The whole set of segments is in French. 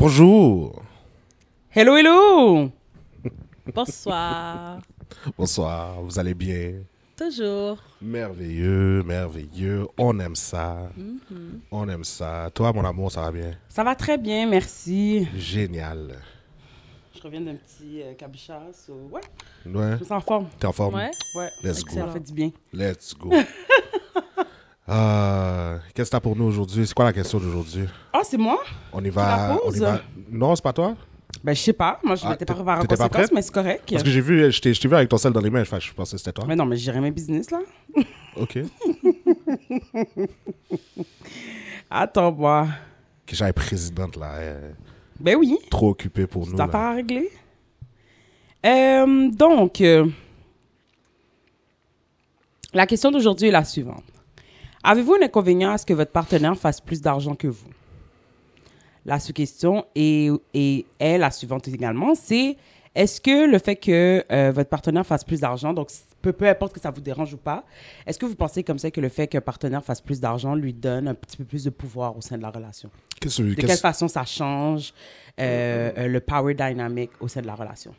Bonjour. Hello, hello! Bonsoir. Bonsoir, vous allez bien? Toujours. Merveilleux, merveilleux. On aime ça. On aime ça. Toi, mon amour, ça va bien? Ça va très bien, merci. Génial. Je reviens d'un petit cabichas. Ouais, Ouais, je me sens en forme. t'es en forme? Ouais, Let's go. ça fait du bien. Let's go. Qu'est-ce que t'as pour nous aujourd'hui? C'est quoi la question d'aujourd'hui? Ah, c'est moi? On y la va. pose? Non, c'est pas toi? Ben, je sais pas. Moi, je Ah, m'étais pas préparée en t'étais pas conséquence, prête? mais c'est correct. Parce que j'ai vu, je t'ai vu avec ton sel dans les mains, je pensais que c'était toi. Mais non, mais j'irai mes business, là. Ok. Attends-moi. Que j'avais présidente là. Ben oui, Trop occupée pour nous. c'est affaire Là. à régler. Donc, la question d'aujourd'hui est la suivante. Avez-vous un inconvénient à ce que votre partenaire fasse plus d'argent que vous? La sous-question est la suivante également, c'est est-ce que le fait que votre partenaire fasse plus d'argent, donc peu importe que ça vous dérange ou pas, est-ce que vous pensez comme ça que le fait qu'un partenaire fasse plus d'argent lui donne un petit peu plus de pouvoir au sein de la relation? De quelle façon ça change le power dynamic au sein de la relation?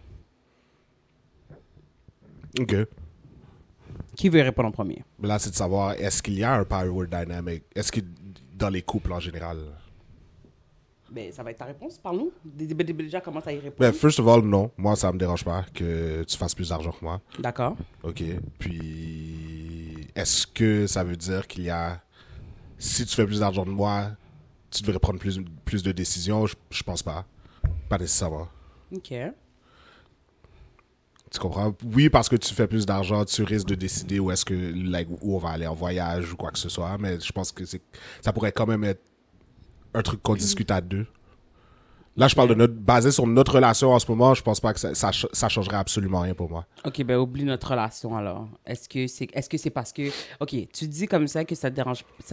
Ok. Qui veut répondre en premier? Là, c'est de savoir, est-ce qu'il y a un power dynamic? Est-ce que dans les couples en général? Ben, ça va être ta réponse, parle-nous. Déjà, commence à y répondre. Ben, first of all, non. Moi, ça me dérange pas que tu fasses plus d'argent que moi. D'accord. OK. Puis, est-ce que ça veut dire qu'il y a... Si tu fais plus d'argent que moi, tu devrais prendre plus de décisions? Je pense pas. Pas nécessairement. OK. Tu comprends? Oui, parce que tu fais plus d'argent, tu risques de décider où est-ce que où on va aller en voyage ou quoi que ce soit, mais je pense que ça pourrait quand même être un truc qu'on discute à deux. Là, je parle basé sur notre relation en ce moment, je pense pas que ça changerait absolument rien pour moi. OK, ben oublie notre relation alors. Est-ce que c'est parce que OK, tu dis comme ça que ça te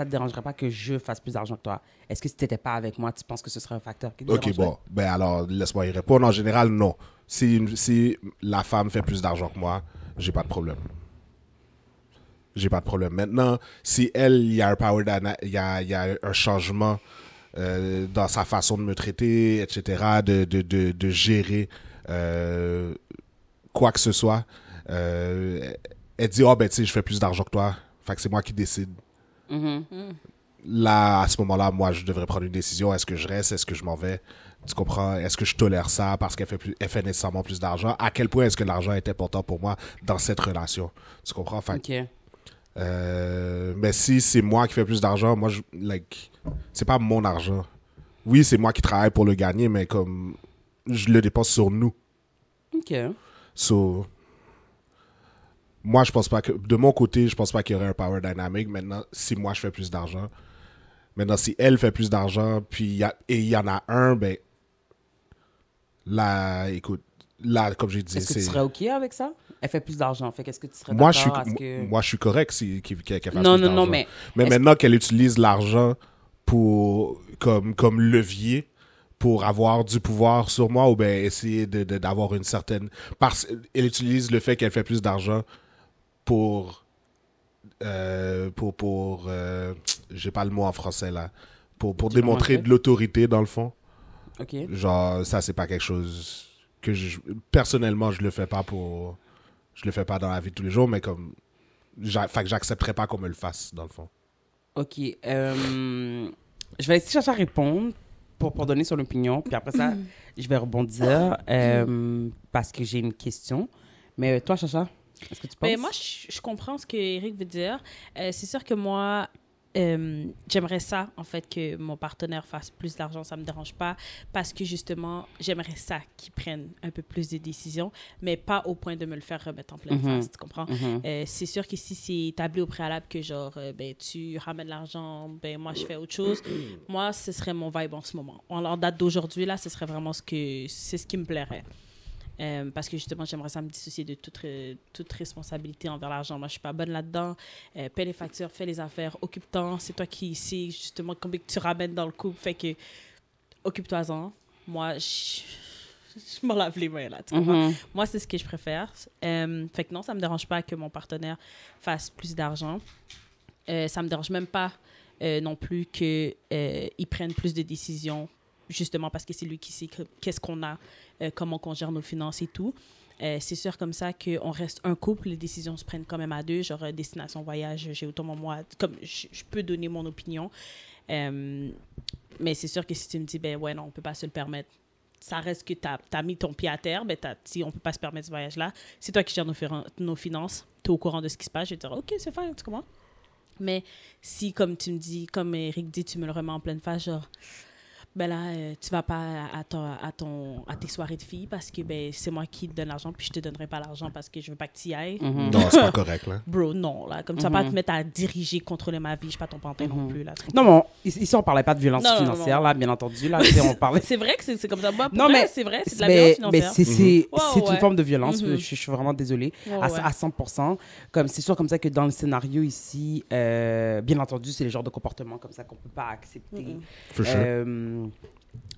dérangerait pas que je fasse plus d'argent que toi. Est-ce que si t'étais pas avec moi, tu penses que ce serait un facteur qui te Ok, dérangerait? bon, ben alors laisse-moi y répondre. En général, non. Si la femme fait plus d'argent que moi, j'ai pas de problème. J'ai pas de problème. Maintenant, si elle, il y a un il y a un changement dans sa façon de me traiter, etc., de gérer quoi que ce soit, elle dit, oh, ben, tu sais, je fais plus d'argent que toi. Fait que c'est moi qui décide. Là, à ce moment-là, moi, je devrais prendre une décision. Est-ce que je reste? Est-ce que je m'en vais? Tu comprends? Est-ce que je tolère ça parce elle fait nécessairement plus d'argent? À quel point est-ce que l'argent est important pour moi dans cette relation? Tu comprends? Fait, OK. mais si c'est moi qui fais plus d'argent, moi, c'est pas mon argent. Oui, c'est moi qui travaille pour le gagner, mais comme je le dépense sur nous. OK. So, moi, je pense pas que, de mon côté, je pense pas qu'il y aurait un power dynamic. Maintenant, si moi je fais plus d'argent, maintenant, si elle fait plus d'argent, puis il y en a un, ben, là, écoute, là, comme j'ai dit, Est-ce que tu serais OK avec ça? Elle fait plus d'argent. Fait qu'est-ce que tu serais moi, d'accord à ce que... moi, je suis correct qu'elle fasse Non, plus d'argent. non, mais... Mais maintenant qu'elle utilise l'argent comme levier pour avoir du pouvoir sur moi ou bien essayer d'avoir une certaine... Elle utilise le fait qu'elle fait plus d'argent pour j'ai pas le mot en français là. Pour démontrer de l'autorité dans le fond. OK. Genre, ça, c'est pas quelque chose que personnellement, je le fais pas dans la vie de tous les jours, mais comme, fait que j'accepterais pas qu'on me le fasse, dans le fond. OK. Je vais essayer de chercher à répondre pour donner son opinion. Puis après ça, je vais rebondir parce que j'ai une question. Mais toi, Chacha, est-ce que tu penses? Mais moi, je comprends ce que Eric veut dire. C'est sûr que moi, j'aimerais ça, en fait, que mon partenaire fasse plus d'argent. Ça ne me dérange pas parce que, justement, j'aimerais ça qu'il prenne un peu plus de décisions, mais pas au point de me le faire remettre en pleine face, tu comprends? C'est sûr que si c'est établi au préalable que, genre, ben, tu ramènes l'argent, ben, moi, je fais autre chose, moi, ce serait mon vibe en ce moment. En date d'aujourd'hui, là, ce serait vraiment c'est ce qui me plairait. Parce que justement, j'aimerais ça me dissocier de toute responsabilité envers l'argent. Moi, je suis pas bonne là-dedans. Paie les factures, fais les affaires, occupe-toi. C'est toi qui sais justement combien que tu ramènes dans le couple. Fait que occupe-toi-en. Moi, je m'en lave les mains là. Tu comprends? Moi, c'est ce que je préfère. Fait que non, ça me dérange pas que mon partenaire fasse plus d'argent. Ça me dérange même pas non plus qu'il prenne plus de décisions justement parce que c'est lui qui sait qu'est-ce qu'on a, comment on gère nos finances et tout. C'est sûr comme ça qu'on reste un couple, les décisions se prennent quand même à deux, genre destination voyage, j'ai autant moi, comme je peux donner mon opinion, mais c'est sûr que si tu me dis, ben ouais, non, on peut pas se le permettre, ça reste que tu as mis ton pied à terre, ben si on peut pas se permettre ce voyage-là, c'est toi qui gères nos finances, tu es au courant de ce qui se passe, je vais te dire, ok, c'est fine, tu comprends? Mais si, comme tu me dis, comme Eric dit, tu me le remets en pleine face, genre, ben là, tu vas pas à tes soirées de filles parce que ben, c'est moi qui te donne l'argent, puis je te donnerai pas l'argent parce que je veux pas que tu y ailles. Non, c'est pas correct, là. Bro, non, là. Comme tu vas pas te mettre à diriger, contrôler ma vie, je suis pas ton pantin non plus, là. Non, mais ici, on parlait pas de violence Non, financière, non. là, bien entendu. Là, on parlait... C'est vrai que c'est comme ça. Moi, pour Non, vrai, mais c'est vrai, c'est de la violence financière. C'est Ouais. une forme de violence. Je suis vraiment désolée. Ouais. À 100%. Comme, c'est sûr comme ça que dans le scénario ici, bien entendu, c'est le genre de comportement comme ça qu'on peut pas accepter. For sure.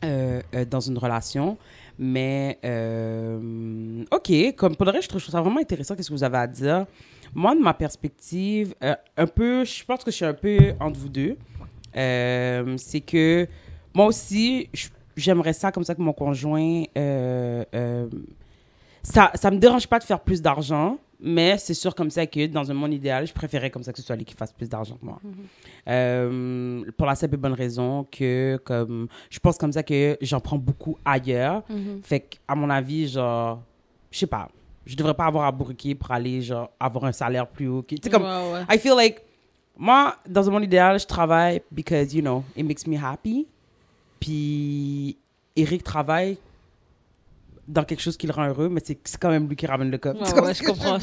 Dans une relation. Mais, OK, comme pour le reste, je trouve ça vraiment intéressant, qu'est-ce que vous avez à dire. Moi, de ma perspective, un peu, je pense que je suis un peu entre vous deux. C'est que moi aussi, j'aimerais ça comme ça que mon conjoint... ça me dérange pas de faire plus d'argent, mais c'est sûr comme ça que dans un monde idéal, je préférais comme ça que ce soit lui qui fasse plus d'argent que moi. Pour la simple et bonne raison que comme je pense comme ça que j'en prends beaucoup ailleurs. Fait qu'à mon avis, genre, je sais pas, je devrais pas avoir à bourriquer pour aller genre avoir un salaire plus haut. Tu sais comme, Ouais. I feel like moi, dans un monde idéal, je travaille because, you know, it makes me happy. Puis Eric travaille dans quelque chose qui le rend heureux, mais c'est quand même lui qui ramène le cop. Ouais, je comprends.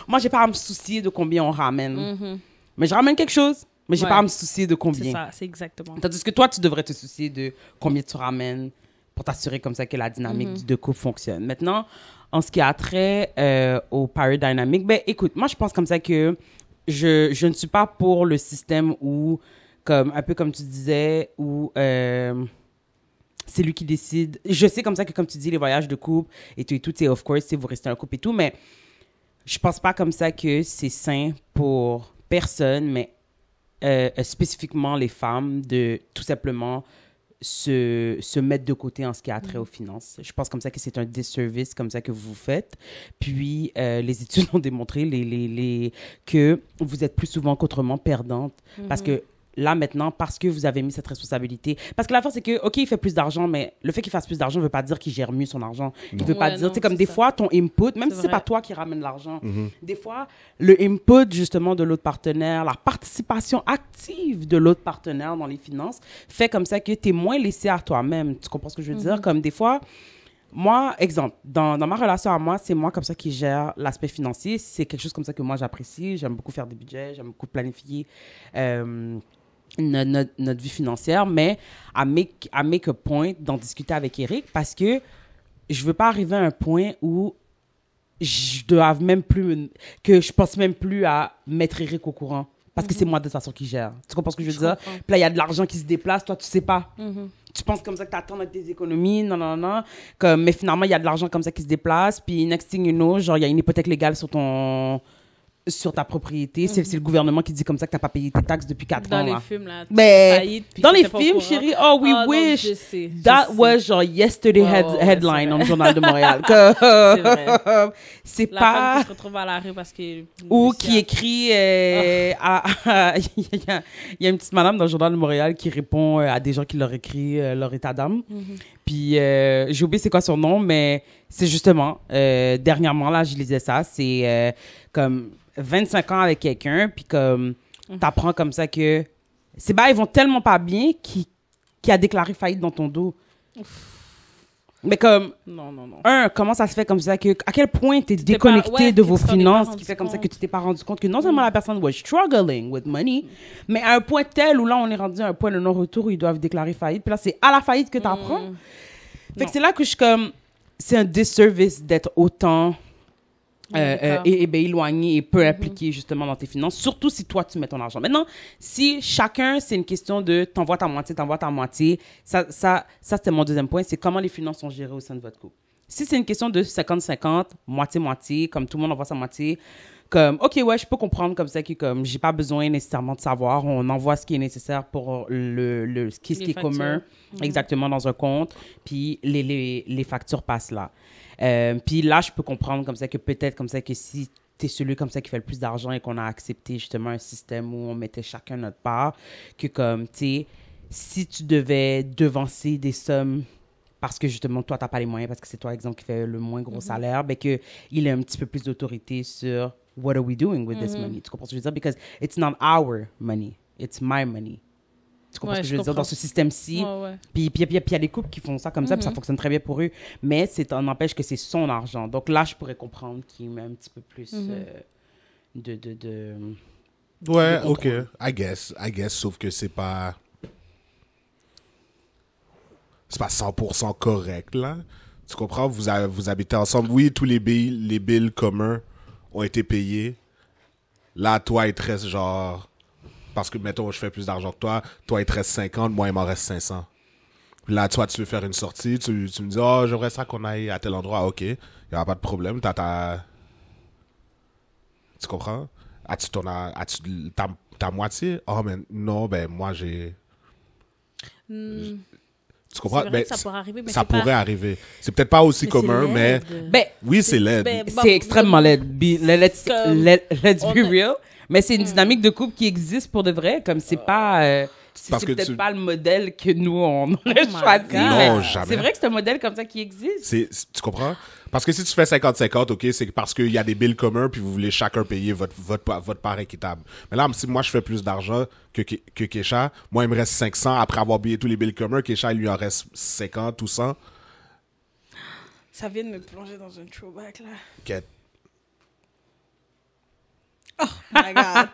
Moi, j'ai pas à me soucier de combien on ramène. Mais je ramène quelque chose, mais j'ai Ouais. pas à me soucier de combien. C'est ça, c'est exactement. Tandis que toi, tu devrais te soucier de combien tu ramènes pour t'assurer comme ça que la dynamique de couple fonctionne. Maintenant, en ce qui a trait au power dynamic, ben écoute, moi, je pense comme ça que je ne suis pas pour le système où, comme, un peu comme tu disais, où... c'est lui qui décide. Je sais comme ça que, comme tu dis, les voyages de couple et tout, c'est of course, c'est vous restez un couple et tout, mais je pense pas comme ça que c'est sain pour personne, mais spécifiquement les femmes, de tout simplement se mettre de côté en ce qui a trait aux finances. Je pense comme ça que c'est un disservice comme ça que vous faites. Puis, les études ont démontré que vous êtes plus souvent qu'autrement perdante parce que là, maintenant, parce que vous avez mis cette responsabilité. Parce que la force, c'est que, OK, il fait plus d'argent, mais le fait qu'il fasse plus d'argent ne veut pas dire qu'il gère mieux son argent. Il ne veut pas dire, tu sais, comme des fois, ton input, même si ce n'est pas toi qui ramène l'argent, des fois, le input, justement, de l'autre partenaire, la participation active de l'autre partenaire dans les finances, fait comme ça que tu es moins laissé à toi-même. Tu comprends ce que je veux dire? Comme des fois... Moi, exemple, dans ma relation à moi, c'est moi comme ça qui gère l'aspect financier. C'est quelque chose comme ça que moi, j'apprécie. J'aime beaucoup faire des budgets, j'aime beaucoup planifier notre vie financière, mais à make a point d'en discuter avec Eric parce que je veux pas arriver à un point où je dois même plus... que je pense même plus à mettre Eric au courant. Parce que c'est moi de toute façon qui gère. Tu comprends ce que je veux dire? Puis là, il y a de l'argent qui se déplace, toi, tu sais pas. Tu penses comme ça que tu attends avec tes économies, non. Comme, mais finalement, il y a de l'argent comme ça qui se déplace. Puis, next thing you know, genre, il y a une hypothèque légale sur ta propriété. C'est le gouvernement qui dit comme ça que tu n'as pas payé tes taxes depuis 4 ans. Dans les là. films, là. Mais dans les films, chérie, oh, we wish. Non, je sais, That je was genre yesterday Ouais, headline c'est dans vrai. le Journal de Montréal. C'est vrai. C'est La pas... femme qui se retrouve à la rue parce que... Ou qui écrit... il y a une petite madame dans le Journal de Montréal qui répond à des gens qui leur écrit leur état d'âme. Puis, j'ai oublié c'est quoi son nom, mais c'est justement... dernièrement, là, je lisais ça. C'est comme 25 ans avec quelqu'un, puis comme t'apprends comme ça que... ils vont tellement pas bien qu'il a déclaré faillite dans ton dos. Mais comme... Non. Comment ça se fait comme ça que... À quel point t'es t'es déconnecté pas- ouais, de vos tu t'en es pas finances rendu qui fait comme ça que compte. tu t'es pas rendu compte que non seulement la personne was struggling with money, mais à un point tel où là, on est rendu à un point de non-retour où ils doivent déclarer faillite. Puis là, c'est à la faillite que t'apprends. Fait que c'est là que je suis comme... C'est un disservice d'être autant... éloigné et peu impliqué justement dans tes finances, surtout si toi tu mets ton argent. Maintenant, si chacun, c'est une question de t'envoies ta moitié, ça c'était mon deuxième point, c'est comment les finances sont gérées au sein de votre couple. Si c'est une question de 50-50, moitié-moitié, comme tout le monde envoie sa moitié, comme, OK, ouais, je peux comprendre comme ça que comme j'ai pas besoin nécessairement de savoir, on envoie ce qui est nécessaire pour ce qui est commun exactement dans un compte, puis les factures passent là. Puis là, je peux comprendre comme ça que peut-être comme ça que si t'es celui comme ça qui fait le plus d'argent et qu'on a accepté justement un système où on mettait chacun notre part, que comme, tu sais, si tu devais devancer des sommes parce que justement, toi, t'as pas les moyens, parce que c'est toi, exemple, qui fait le moins gros salaire, ben qu'il ait un petit peu plus d'autorité sur what are we doing with this money? Tu comprends ce que je veux dire? Because it's not our money, it's my money. Tu comprends ce que je veux dire? Dans ce système-ci, puis il y a des couples qui font ça comme ça, puis ça fonctionne très bien pour eux, mais ça n'empêche que c'est son argent. Donc là, je pourrais comprendre qu'il met un petit peu plus Ouais, OK. I guess, sauf que c'est pas 100% correct, là. Tu comprends? Vous habitez ensemble. Oui, tous les bills communs ont été payés. Là, toi, il te reste genre... Parce que, mettons, je fais plus d'argent que toi, il te reste 50, moi, il m'en reste 500. Puis là, toi, tu veux faire une sortie, tu me dis, oh, j'aimerais ça qu'on aille à tel endroit. OK, il n'y a pas de problème. Tu comprends? As-tu ta moitié? Oh, mais non, ben, moi, j'ai... Tu comprends? C'est vrai que ça pourrait arriver, mais ça pourrait arriver. C'est peut-être pas aussi commun, mais... Ben, oui, c'est laid. C'est extrêmement laid. Let's be real. Mais c'est une dynamique de couple qui existe pour de vrai. Comme c'est pas... c'est peut-être pas le modèle que nous, on aurait choisi. Non, jamais. C'est vrai que c'est un modèle comme ça qui existe. Tu comprends? Parce que si tu fais 50-50, OK, c'est parce qu'il y a des bills communs puis vous voulez chacun payer votre part équitable. Mais là, si moi, je fais plus d'argent que Kesha, moi, il me reste 500 après avoir payé tous les bills communs. Kesha, il lui en reste 50 ou 100. Ça vient de me plonger dans un throwback, là. Quête. Oh my God.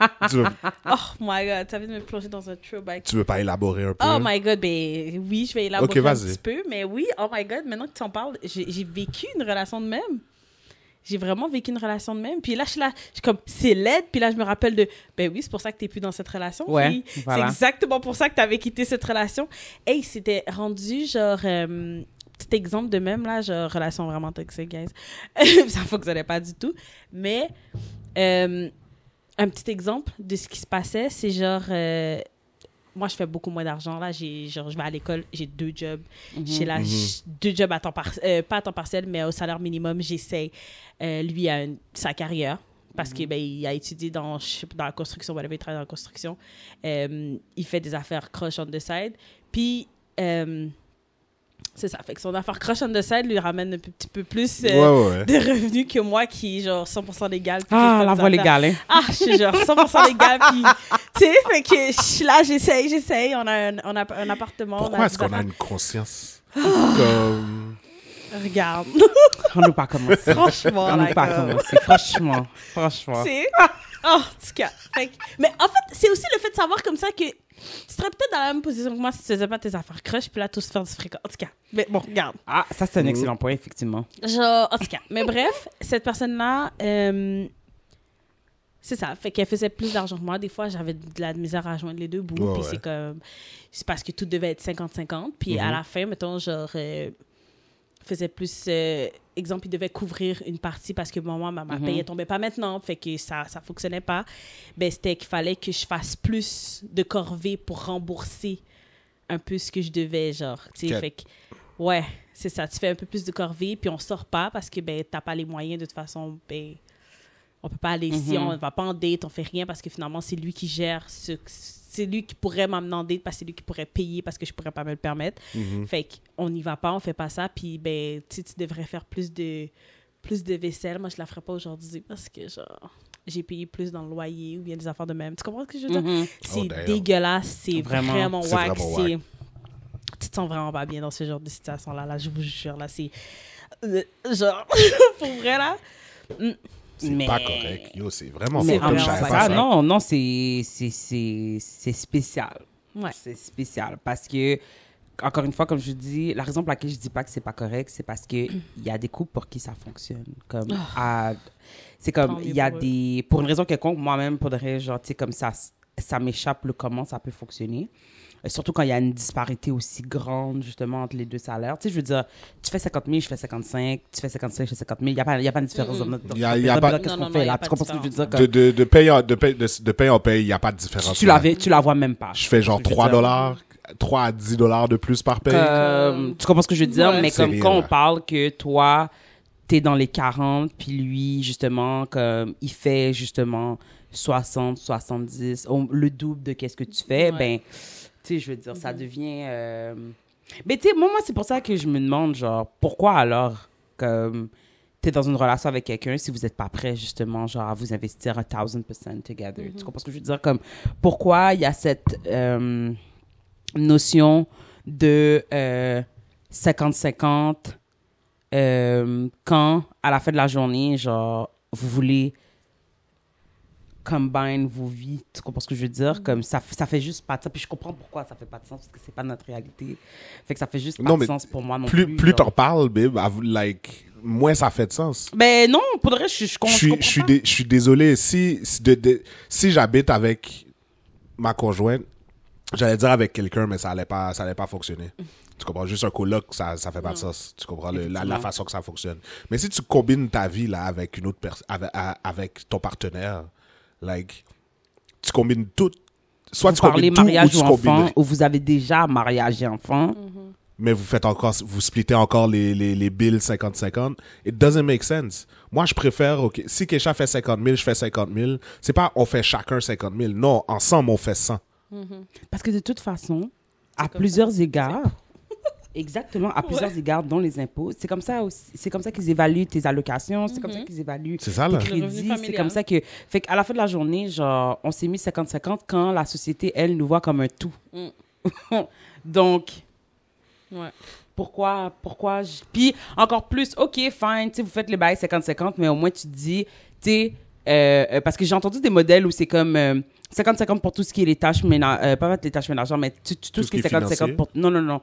Oh my God, ça vient de me plonger dans un throwback. Tu veux pas élaborer un peu? Oh my God, ben oui, je vais élaborer un petit peu, mais oui, oh my God, maintenant que tu en parles, j'ai vécu une relation de même. J'ai vraiment vécu une relation de même. Puis là, je suis comme, c'est laid. Puis là, je me rappelle de, ben oui, c'est pour ça que t'es plus dans cette relation. Ouais, voilà. C'est exactement pour ça que t'avais quitté cette relation. Hey, c'était rendu genre... petit exemple de même, là, genre, relation vraiment toxique, guys. Ça fonctionnait pas du tout. Mais... un petit exemple de ce qui se passait, c'est genre... moi, je fais beaucoup moins d'argent. Là, je vais à l'école, j'ai 2 jobs. J'ai 2 jobs à temps partiel, pas à temps partiel, mais au salaire minimum. J'essaie. Lui a sa carrière parce qu'il il a étudié dans la construction. Il travaille dans la construction. Il fait des affaires croche on the side. Puis... c'est ça. Fait que son affaire croche on the side lui ramène un petit peu plus de revenus que moi qui est genre 100% légal. Ah, la voie légale, hein. Ah, je suis genre 100% légal. Puis, tu sais, fait que je suis là, j'essaye. On a un appartement. Pourquoi est-ce qu'on a une conscience comme... Regarde. On ne peut pas commencer. Franchement, on ne peut pas commencer. Franchement. C'est... Oh, en tout cas. Mais en fait, c'est aussi le fait de savoir comme ça que tu serais peut-être dans la même position que moi si tu faisais pas tes affaires crush, puis là, tous faire du fréquent. En tout cas. Mais bon, regarde. Ah, ça, c'est un excellent point, effectivement. Genre, en tout cas. Mais bref, cette personne-là, c'est ça. Fait qu'elle faisait plus d'argent que moi. Des fois, j'avais de la misère à joindre les deux bouts. Puis c'est comme... C'est parce que tout devait être 50-50. Puis à la fin, mettons, genre... faisait plus... exemple, il devait couvrir une partie parce que moi, ma paye ne tombait pas maintenant, fait que ça fonctionnait pas. Ben, c'était qu'il fallait que je fasse plus de corvée pour rembourser un peu ce que je devais, genre. Tu sais, fait que... Ouais, c'est ça. Tu fais un peu plus de corvée, puis on sort pas parce que, ben, t'as pas les moyens. De toute façon, ben, on peut pas aller ici, on va pas en date, on fait rien parce que finalement, c'est lui qui gère c'est lui qui pourrait m'emmener en date parce que c'est lui qui pourrait payer parce que je pourrais pas me le permettre. Fait qu'on n'y va pas, on fait pas ça. Puis, ben, tu devrais faire plus de vaisselle. Moi, je la ferais pas aujourd'hui parce que, genre, j'ai payé plus dans le loyer ou bien des affaires de même. Tu comprends ce que je veux dire? C'est dégueulasse. C'est vraiment wack. Tu te sens vraiment pas bien dans ce genre de situation-là. Là, je vous jure, là, c'est... genre, pour vrai, là... C'est pas correct. Yo, c'est vraiment cher. Non, c'est spécial. Ouais. C'est spécial parce que, encore une fois, comme je dis, la raison pour laquelle je dis pas que c'est pas correct, c'est parce que il y a des couples pour qui ça fonctionne. Comme, c'est comme, il y a des... Pour une raison quelconque, moi-même, pour de vrai, genre, tu sais, comme ça m'échappe le comment ça peut fonctionner. surtout quand il y a une disparité aussi grande, justement, entre les deux salaires. Tu sais, je veux dire, tu fais 50 000, je fais 55, tu fais 55, je fais 50 000. Il n'y a pas de différence dans notre... Il y a pas... Qu'est-ce Non, qu'on non, fait il y a là? pas Tu de comprends ce que je veux dire? De paye en paye, il n'y a pas de différence. Tu la vois même pas. Je fais genre $3, 3 à $10 de plus par paye. Tu comprends ce que je veux dire? Ouais. Mais C'est comme rien, quand on là. parle que toi, t'es dans les 40, puis lui, justement, comme il fait justement 60, 70, le double de qu'est-ce que tu fais, Ouais. ben, tu sais, je veux dire, ça devient... Mais tu sais, moi, c'est pour ça que je me demande, genre, pourquoi alors, comme, t'es dans une relation avec quelqu'un si vous n'êtes pas prêt, justement, genre, à vous investir 1000% together. Tu comprends ce que je veux dire? Comme, pourquoi il y a cette notion de 50-50 quand, à la fin de la journée, genre, vous voulez combine vos vies, tu comprends ce que je veux dire? Comme ça fait juste pas de sens. Puis je comprends pourquoi ça fait pas de sens, parce que c'est pas notre réalité. Fait que ça fait juste pas Non, de mais sens pour moi non plus. Plus genre. t'en parles, babe, like, moins ça fait de sens. Ben non, pour de vrai, je comprends pas. Je suis désolé. Si j'habite avec ma conjointe, j'allais dire avec quelqu'un, mais ça allait pas fonctionner. Tu comprends? Juste un coloc, ça fait pas de sens. Tu comprends la façon que ça fonctionne. Mais si tu combines ta vie là avec une autre personne, avec ton partenaire, like, tu combines tout. Soit Vous tu parlez combines tout ou mariage tu ou combines enfant, rien. ou vous avez déjà mariage et enfant. Mais vous splittez encore les bills 50-50. It doesn't make sense. Moi, je préfère, OK, si Kesha fait 50 000, je fais 50 000. C'est pas on fait chacun 50 000. Non, ensemble, on fait 100. Parce que de toute façon, à comme plusieurs égards, exactement, à plusieurs égards, dont les impôts, c'est comme ça aussi, c'est comme ça qu'ils évaluent tes allocations, c'est comme ça qu'ils évaluent C'est ça, tes là. Le revenu crédits, c'est familial. comme ça que... Fait qu'à la fin de la journée, genre, on s'est mis 50-50 quand la société, elle, nous voit comme un tout. Donc... Ouais. Pourquoi Puis encore plus, OK, fine, tu sais, vous faites les bails 50-50, mais au moins tu te dis, tu sais, parce que j'ai entendu des modèles où c'est comme 50-50 pour tout ce qui est les tâches ménagères, pas les tâches ménagères, mais tout ce qui est 50-50 pour... Non. Non,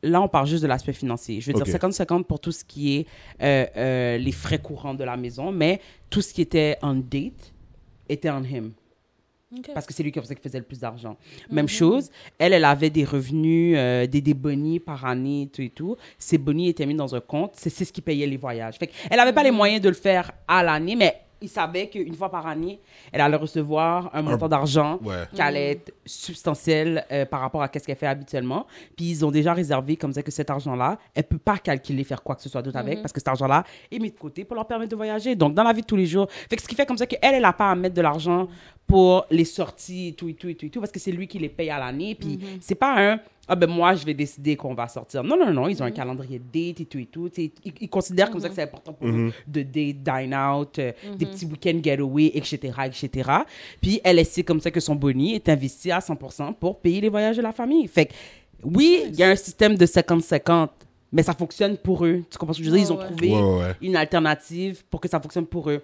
là, on parle juste de l'aspect financier. Je veux OK. dire 50-50 pour tout ce qui est les frais courants de la maison, mais tout ce qui était on date était on him. OK. Parce que c'est lui qui faisait le plus d'argent. Même chose, elle avait des revenus, des bonnies par année, tout et tout. Ces bonnies étaient mis dans un compte. C'est ce qui payait les voyages. Fait qu'elle n'avait pas les moyens de le faire à l'année, mais il savait qu'une fois par année, elle allait recevoir un montant d'argent Ouais. qui allait être substantiel par rapport à ce qu'elle fait habituellement. Puis ils ont déjà réservé comme ça que cet argent-là, elle peut pas calculer, faire quoi que ce soit d'autre avec, parce que cet argent-là est mis de côté pour leur permettre de voyager. Donc, dans la vie de tous les jours. Fait que ce qui fait comme ça qu'elle n'a pas à mettre de l'argent pour les sorties, tout, parce que c'est lui qui les paye à l'année. Puis c'est pas un... Ah ben moi, je vais décider qu'on va sortir. Non, ils ont un calendrier de date et tout. Tu sais, ils considèrent comme ça que c'est important pour eux de date, dine out, des petits week-end getaway, etc. Puis elle sait comme ça que son boni est investi à 100% pour payer les voyages de la famille. Fait que oui, il y a un système de 50-50, mais ça fonctionne pour eux. Tu comprends ce que je veux dire? Ils ont trouvé Ouais. une alternative pour que ça fonctionne pour eux.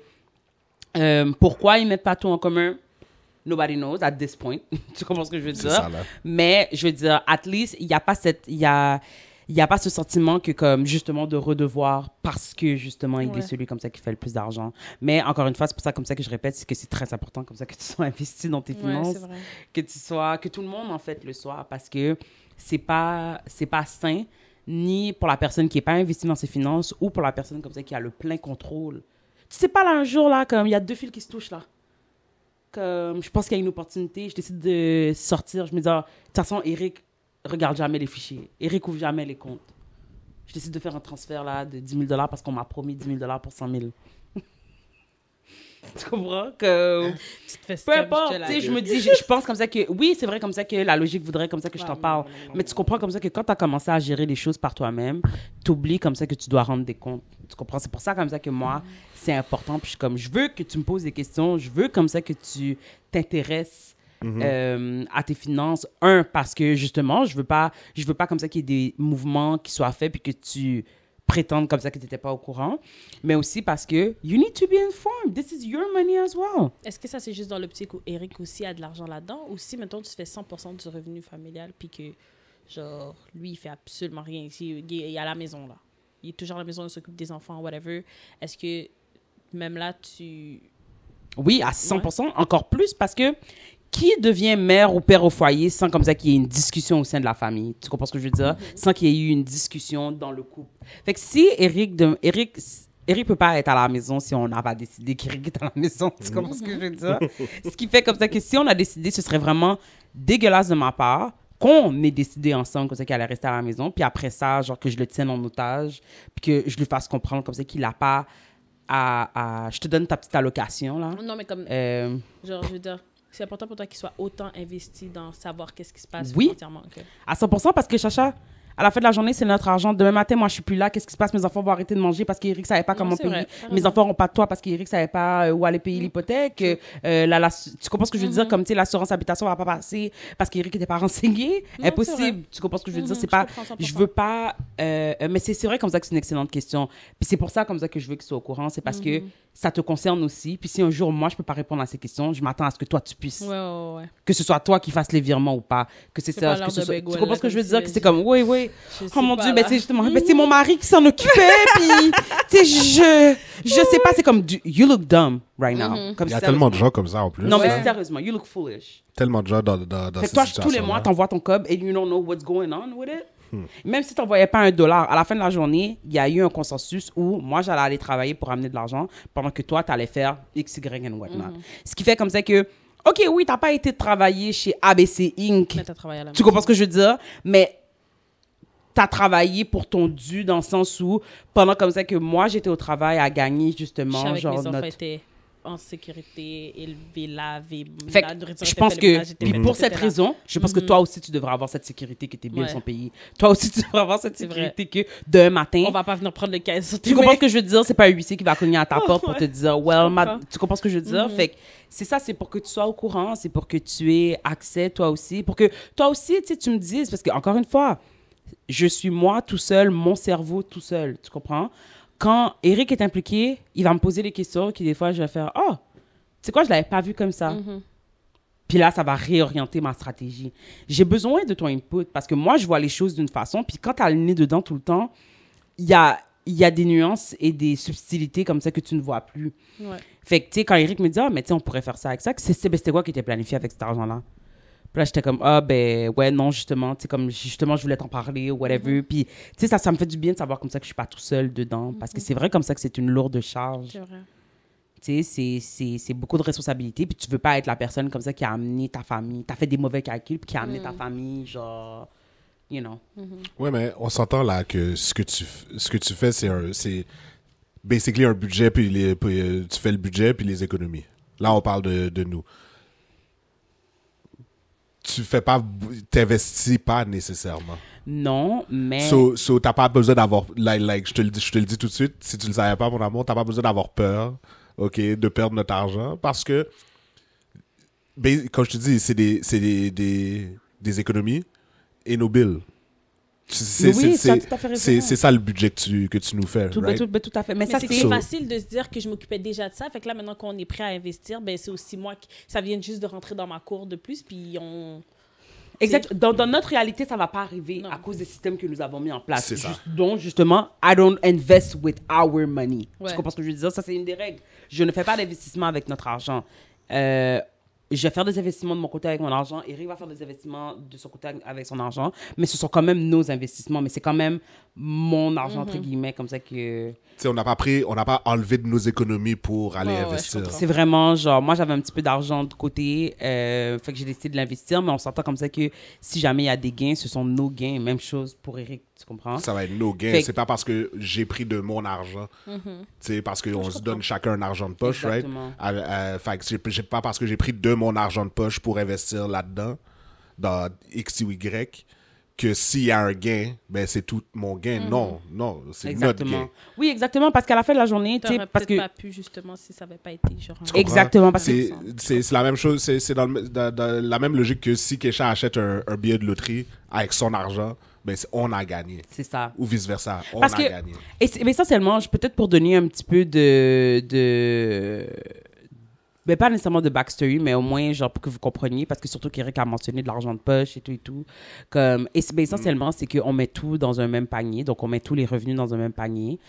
Pourquoi ils mettent pas tout en commun? Nobody knows at this point. Tu comprends ce que je veux dire? ça, là. Mais je veux dire, at least, il n'y a pas ce sentiment que comme justement de redevoir parce que justement il est celui comme ça qui fait le plus d'argent. Mais encore une fois, c'est pour ça comme ça que je répète, c'est que c'est très important comme ça que tu sois investi dans tes finances, c'est vrai. que tout le monde en fait le soit, parce que c'est pas sain ni pour la personne qui est pas investie dans ses finances ou pour la personne comme ça qui a le plein contrôle. Tu sais pas là un jour là comme il y a deux fils qui se touchent là. Comme, je pense qu'il y a une opportunité, je décide de sortir, je me dis, de toute façon, Eric regarde jamais les fichiers, Eric ouvre jamais les comptes. Je décide de faire un transfert là, de 10 000 $ parce qu'on m'a promis 10 000 $ pour 100 000. Tu comprends? Que, Tu te fais peu importe, tu sais, je me dis, je pense comme ça que, oui, c'est vrai comme ça que la logique voudrait comme ça que je t'en parle, mais tu comprends comme ça que quand tu as commencé à gérer les choses par toi-même, tu oublies comme ça que tu dois rendre des comptes. Tu comprends? C'est pour ça comme ça que moi, c'est important. Puis je suis comme, je veux que tu me poses des questions, je veux comme ça que tu t'intéresses à tes finances. Parce que justement, je veux pas comme ça qu'il y ait des mouvements qui soient faits puis que tu prétendes comme ça que tu n'étais pas au courant. Mais aussi parce que you need to be informed. This is your money as well. Est-ce que ça, c'est juste dans l'optique où Eric aussi a de l'argent là-dedans? Ou si, mettons, tu fais 100% du revenu familial puis que, genre, lui, il fait absolument rien ici. Il est à la maison, là. Il est toujours à la maison, il s'occupe des enfants, whatever. Est-ce que, même là, tu... Oui, à 100%, encore plus parce que qui devient mère ou père au foyer sans comme ça qu'il y ait une discussion au sein de la famille? Tu comprends ce que je veux dire? Sans qu'il y ait eu une discussion dans le couple. Fait que si Eric peut pas être à la maison si on n'a pas décidé qu'Eric est à la maison. Tu comprends ce que je veux dire? Ce qui fait comme ça que si on a décidé, ce serait vraiment dégueulasse de ma part qu'on ait décidé ensemble comme ça qu'il allait rester à la maison. Puis après ça, genre que je le tienne en otage, puis que je lui fasse comprendre comme ça qu'il n'a pas à je te donne ta petite allocation, là. Non, mais comme, genre, je veux dire, c'est important pour toi qu'il soit autant investi dans savoir qu'est-ce qui se passe financièrement. Okay. À 100%, parce que Chacha, à la fin de la journée, c'est notre argent. Demain matin, moi, je suis plus là. Qu'est-ce qui se passe? Mes enfants vont arrêter de manger parce qu'Eric savait pas comment payer. Vrai, Mes enfants n'ont pas de toit parce qu'Eric savait pas où aller payer l'hypothèque. Tu comprends ce que je veux dire? Comme, tu sais, l'assurance habitation va pas passer parce qu'Eric était pas renseigné. Non, Impossible. Tu comprends ce que je veux dire? C'est pas, je veux pas, mais c'est vrai comme ça que c'est une excellente question. Puis c'est pour ça, comme ça, que je veux qu'il soit au courant. C'est parce que ça te concerne aussi. Puis si un jour, moi, je peux pas répondre à ces questions, je m'attends à ce que toi, tu puisses. Ouais. Que ce soit toi qui fasses les virements ou pas. Que c'est ça. Que ce soit, tu comprends ce que je veux dire? Que c'est comme, oui. Oh mon Dieu, c'est justement, c'est mon mari qui s'en occupait, puis, tu sais, je sais pas, c'est comme, you look dumb right now. Comme Il y a tellement de gens comme ça en plus. Non, mais sérieusement, you look foolish. Tellement de gens dans fait cette toi, situation. tous les mois, t'envoies ton cob et you don't know what's going on with it. Même si t'envoyais pas $1, à la fin de la journée, il y a eu un consensus où moi, j'allais aller travailler pour amener de l'argent pendant que toi, t'allais faire X, Y, and whatnot. Ce qui fait comme ça que, OK, oui, t'as pas été travailler chez ABC Inc. Mais t'as travaillé à la Tu comprends ce que je veux dire? Mais t'as travaillé pour ton dû dans le sens où, pendant comme ça que moi, j'étais au travail à gagner justement, je savais genre, que mes enfants notre... étaient en sécurité, élevés, lavés. Fait que je pense que, puis pour cette raison, je pense que toi aussi, tu devrais avoir cette sécurité que tes billes sont payées. Toi aussi, tu devrais avoir cette sécurité que d'un matin... On va pas venir prendre le caisse. Tu comprends ce que je veux dire? C'est pas un huissier qui va cogner à ta porte pour te dire, tu comprends ce que je veux dire? Fait que c'est ça, c'est pour que tu sois au courant, c'est pour que tu aies accès, toi aussi, pour que toi aussi, tu sais, tu me dises, parce que encore une fois, je suis moi tout seul, mon cerveau tout seul, tu comprends? Quand Eric est impliqué, il va me poser des questions qui, des fois, je vais faire « Oh, tu sais quoi, je l'avais pas vu comme ça. Puis là, ça va réorienter ma stratégie. J'ai besoin de ton input parce que moi, je vois les choses d'une façon. Puis quand tu as le nez dedans tout le temps, il y a des nuances et des subtilités comme ça que tu ne vois plus. Ouais. Fait que, tu sais, quand Eric me dit « Ah, mais tu sais, on pourrait faire ça avec ça. » C'était quoi qui était planifié avec cet argent-là? Puis là, j'étais comme, ouais, non, justement, tu sais, comme, justement, je voulais t'en parler ou whatever. Puis, tu sais, ça me fait du bien de savoir comme ça que je suis pas tout seul dedans. Parce que c'est vrai comme ça que c'est une lourde charge. C'est vrai. Tu sais, c'est beaucoup de responsabilités. Puis tu veux pas être la personne comme ça qui a amené ta famille. T'as fait des mauvais calculs, puis qui a amené ta famille, genre, you know. Ouais, mais on s'entend là que ce que tu fais, c'est basically un budget, puis tu fais le budget, puis les économies. Là, on parle de nous. T'investis pas nécessairement. Non, mais... So t'as pas besoin d'avoir, je te le dis tout de suite, si tu le savais pas, mon amour, t'as pas besoin d'avoir peur, ok, de perdre notre argent, parce que, comme je te dis, c'est des économies et nos bills. C'est ça le budget que tu nous fais, right? Tout à fait. Mais ça, c'est facile de se dire que je m'occupais déjà de ça. Fait que là, maintenant qu'on est prêt à investir, ben c'est aussi moi ça vient juste de rentrer dans ma cour de plus, puis on... Exact. Dans notre réalité, ça va pas arriver à cause des systèmes que nous avons mis en place. C'est ça. Donc, justement, I don't invest with our money. Ouais. Tu comprends ce que je veux dire? Ça, c'est une des règles. Je ne fais pas d'investissement avec notre argent. Je vais faire des investissements de mon côté avec mon argent. Eric va faire des investissements de son côté avec son argent. Mais ce sont quand même nos investissements. Mais c'est quand même mon argent, entre guillemets, comme ça que... Tu sais, on n'a pas enlevé de nos économies pour aller investir. C'est vraiment genre, moi j'avais un petit peu d'argent de côté, fait que j'ai décidé de l'investir, mais on s'entend comme ça que si jamais il y a des gains, ce sont nos gains. Même chose pour Eric, tu comprends? Ça va être nos gains. C'est pas parce que j'ai pris de mon argent, tu sais, parce qu'on se donne chacun un argent de poche, exactement. Right? Fait que j'ai pas parce que j'ai pris de mon argent de poche pour investir là-dedans, dans X ou Y, que s'il y a un gain, ben c'est tout mon gain. Non, c'est notre gain. Oui, exactement, parce qu'à la fin de la journée, tu sais, parce que pas pu justement si ça avait pas été genre. Exactement, parce que c'est la même chose, c'est dans la même logique que si Kesha achète un billet de loterie avec son argent, ben on a gagné. C'est ça. Ou vice versa, on parce a gagné. Mais essentiellement, peut-être pour donner un petit peu de mais pas nécessairement de backstory, mais au moins, genre, pour que vous compreniez, parce que surtout qu'Eric a mentionné de l'argent de poche et tout. Comme, et essentiellement, c'est qu'on met tout dans un même panier. Donc, on met tous les revenus dans un même panier.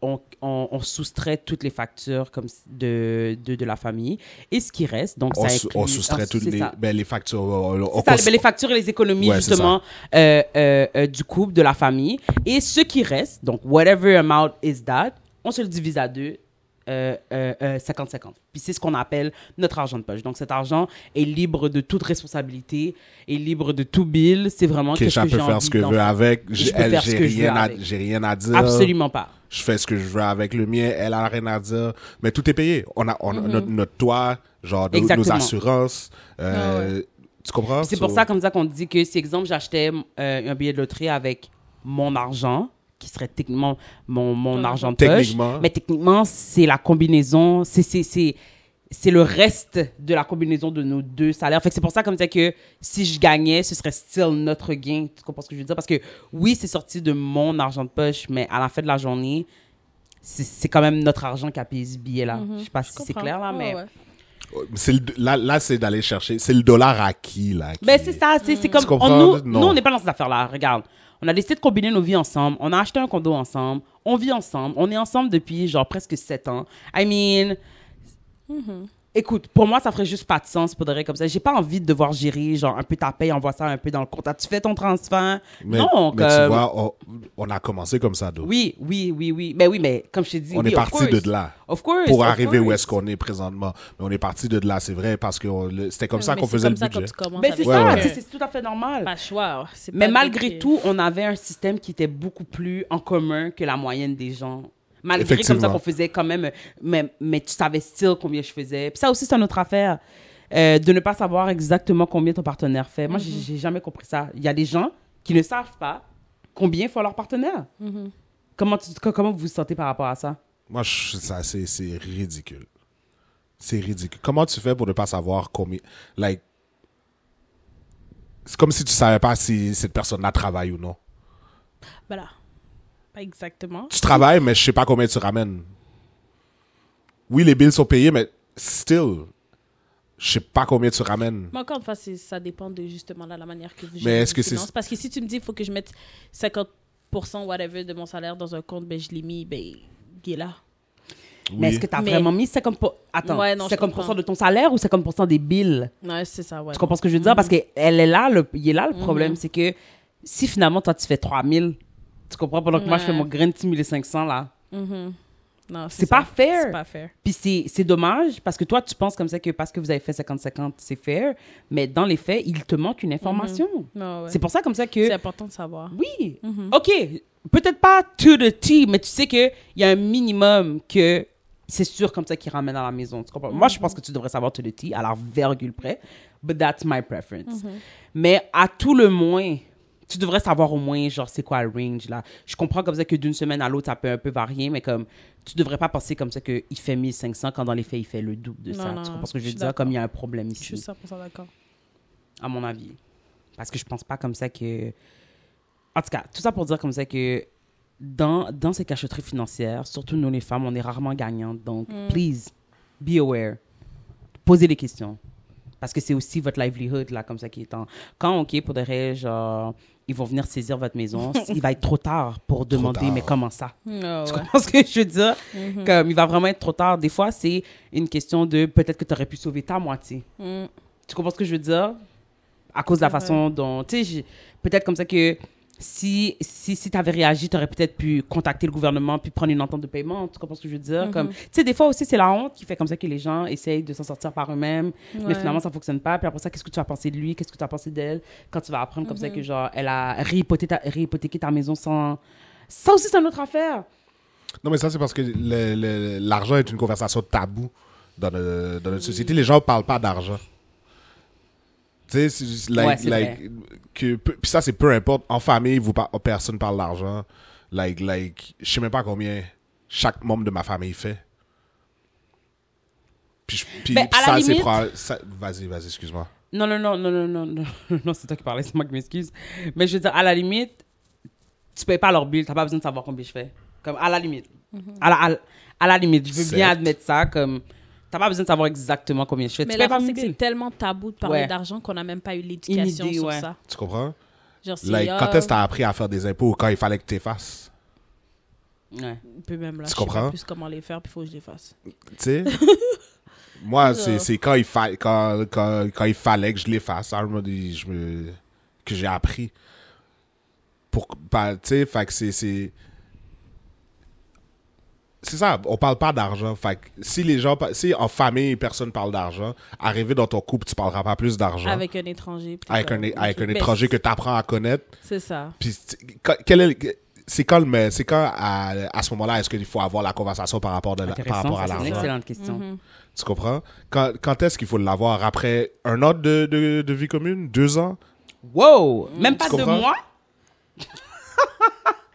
on soustrait toutes les factures comme de la famille. Et ce qui reste, donc ça inclut... On soustrait toutes les factures. Les factures et les économies, justement, du couple, de la famille. Et ce qui reste, donc whatever amount is that, on se le divise à deux. 50-50. Puis c'est ce qu'on appelle notre argent de poche. Donc cet argent est libre de toute responsabilité, est libre de tout bill. C'est vraiment qu'est-ce que j'ai envie. Je peux faire ce que je veux avec. J'ai rien à dire. Absolument pas. Je fais ce que je veux avec le mien. Elle a rien à dire. Mais tout est payé. On a notre toit, genre nos assurances. Tu comprends? C'est pour ça comme ça qu'on dit que si exemple j'achetais un billet de loterie avec mon argent, qui serait techniquement mon argent de poche. Mais techniquement, c'est la combinaison, c'est le reste de la combinaison de nos deux salaires. Fait que c'est pour ça comme ça que si je gagnais, ce serait still notre gain. Tu comprends ce que je veux dire? Parce que oui, c'est sorti de mon argent de poche, mais à la fin de la journée, c'est quand même notre argent qui a payé ce billet-là. Je sais pas si c'est clair, là, mais... Là, c'est d'aller chercher. C'est le dollar acquis, là. Ben, c'est ça. C'est comme... Nous, on n'est pas dans cette affaire-là. Regarde. On a décidé de combiner nos vies ensemble. On a acheté un condo ensemble. On vit ensemble. On est ensemble depuis, genre, presque 7 ans. I mean... Écoute, pour moi, ça ferait juste pas de sens pour de vrai comme ça. J'ai pas envie de devoir gérer, genre, un peu ta paye, envoie ça un peu dans le compte. As-tu fait ton transfert? Non. Mais tu vois, on a commencé comme ça, donc. Oui. Mais oui, mais comme je t'ai dit, on est parti de là. Of course. Pour arriver où est-ce qu'on est présentement. Mais on est parti de là, c'est vrai, parce que c'était comme ça qu'on faisait le budget. Mais c'est ça, c'est tout à fait normal. Pas le choix. Mais malgré tout, on avait un système qui était beaucoup plus en commun que la moyenne des gens. Malgré comme ça qu'on faisait quand même, mais tu savais still combien je faisais. Puis ça aussi, c'est une autre affaire, de ne pas savoir exactement combien ton partenaire fait. Moi, j'ai jamais compris ça. Il y a des gens qui ne savent pas combien font leur partenaire. Comment vous vous sentez par rapport à ça? Moi, c'est ridicule. C'est ridicule. Comment tu fais pour ne pas savoir combien... Like, c'est comme si tu savais pas si cette personne-là travaille ou non. Voilà. Exactement. Tu travailles, mais je sais pas combien tu ramènes. Oui, les bills sont payés, mais still, je sais pas combien tu ramènes. Mais encore une fois, ça dépend de justement la manière que vous gérez vos finances. Parce que si tu me dis il faut que je mette 50% whatever de mon salaire dans un compte, ben je l'ai mis, ben il est là. Oui. Mais est-ce que tu as vraiment mis 50% de ton salaire ou 50% des bills? Ouais, c'est ça, ouais. Tu comprends ce que je veux dire? Parce qu'il est là le problème, c'est que si finalement toi tu fais 3000, tu comprends? Pendant que moi, je fais mon grain de 1500, là. Non, c'est pas fair. C'est pas fair. Puis c'est dommage, parce que toi, tu penses comme ça que parce que vous avez fait 50-50, c'est fair. Mais dans les faits, il te manque une information. C'est pour ça, comme ça, que... C'est important de savoir. Oui. OK. Peut-être pas to the T, mais tu sais qu'il y a un minimum que c'est sûr comme ça qu'ils ramènent à la maison. Tu comprends? Moi, je pense que tu devrais savoir to the T, à la virgule près. But that's my preference. Mais à tout le moins... Tu devrais savoir au moins, genre, c'est quoi le range, là. Je comprends comme ça que d'une semaine à l'autre, ça peut un peu varier, mais comme, tu devrais pas penser comme ça qu'il fait 1500 quand dans les faits, il fait le double de ça. Tu comprends ce que je veux dire? Comme il y a un problème ici. Je suis 100% d'accord. À mon avis. Parce que je pense pas comme ça que... En tout cas, tout ça pour dire comme ça que dans ces cachotteries financières, surtout nous les femmes, on est rarement gagnantes. Donc, please, be aware. Posez des questions. Parce que c'est aussi votre livelihood, là, comme ça, qui est en... Quand, OK, pour de vrai, genre, ils vont venir saisir votre maison, il va être trop tard pour demander, mais comment ça? Tu comprends ce que je veux dire? Comme, il va vraiment être trop tard. Des fois, c'est une question de peut-être que tu aurais pu sauver ta moitié. Tu comprends ce que je veux dire? À cause de la façon dont... Tu sais, peut-être comme ça que... Si tu avais réagi, tu aurais peut-être pu contacter le gouvernement puis prendre une entente de paiement. Tu comprends ce que je veux dire? Comme, tu sais, des fois aussi, c'est la honte qui fait comme ça que les gens essayent de s'en sortir par eux-mêmes, mais finalement, ça ne fonctionne pas. Puis après ça, qu'est-ce que tu vas penser de lui? Qu'est-ce que tu vas penser d'elle? Quand tu vas apprendre comme ça que, genre, elle a réhypothéqué ta maison sans... Ça aussi, c'est une autre affaire. Non, mais ça, c'est parce que l'argent est une conversation taboue dans notre société. Les gens ne parlent pas d'argent. Tu sais, puis ça, c'est peu importe. En famille, personne parle d'argent. Je sais même pas combien chaque membre de ma famille fait. Puis ça, limite... Vas-y, excuse-moi. Non, c'est toi qui parlais, c'est moi qui m'excuse. Mais je veux dire, à la limite, tu payes pas leur bill, t'as pas besoin de savoir combien je fais. Comme, à la limite. À la limite, je veux bien admettre ça, comme... T'as pas besoin de savoir exactement combien je fais. Mais la c'est que c'est tellement tabou de parler d'argent qu'on n'a même pas eu l'éducation sur ça. Tu comprends? Genre, quand est-ce que t'as appris à faire des impôts? Quand il fallait que tu fasses? Ouais. Il peut même là, Tu je sais comprends? pas plus comment les faire, puis il faut que je les fasse. Tu sais? Moi, c'est quand quand il fallait que je les fasse, hein, que j'ai appris. Tu sais, fait que c'est ça, on parle pas d'argent. Fait que si en famille, personne parle d'argent, arrivé dans ton couple, tu parleras pas plus d'argent. Avec un étranger. puis Avec comme, un ok. étranger que tu apprends à connaître. C'est ça. Puis, c'est quand à ce moment-là est-ce qu'il faut avoir la conversation par rapport à Intéressant, ça, c'est une l'argent? excellente question. Tu comprends? Quand est-ce qu'il faut l'avoir? Après 1 an de vie commune? 2 ans? Wow! Même pas Tu 2 comprends? mois?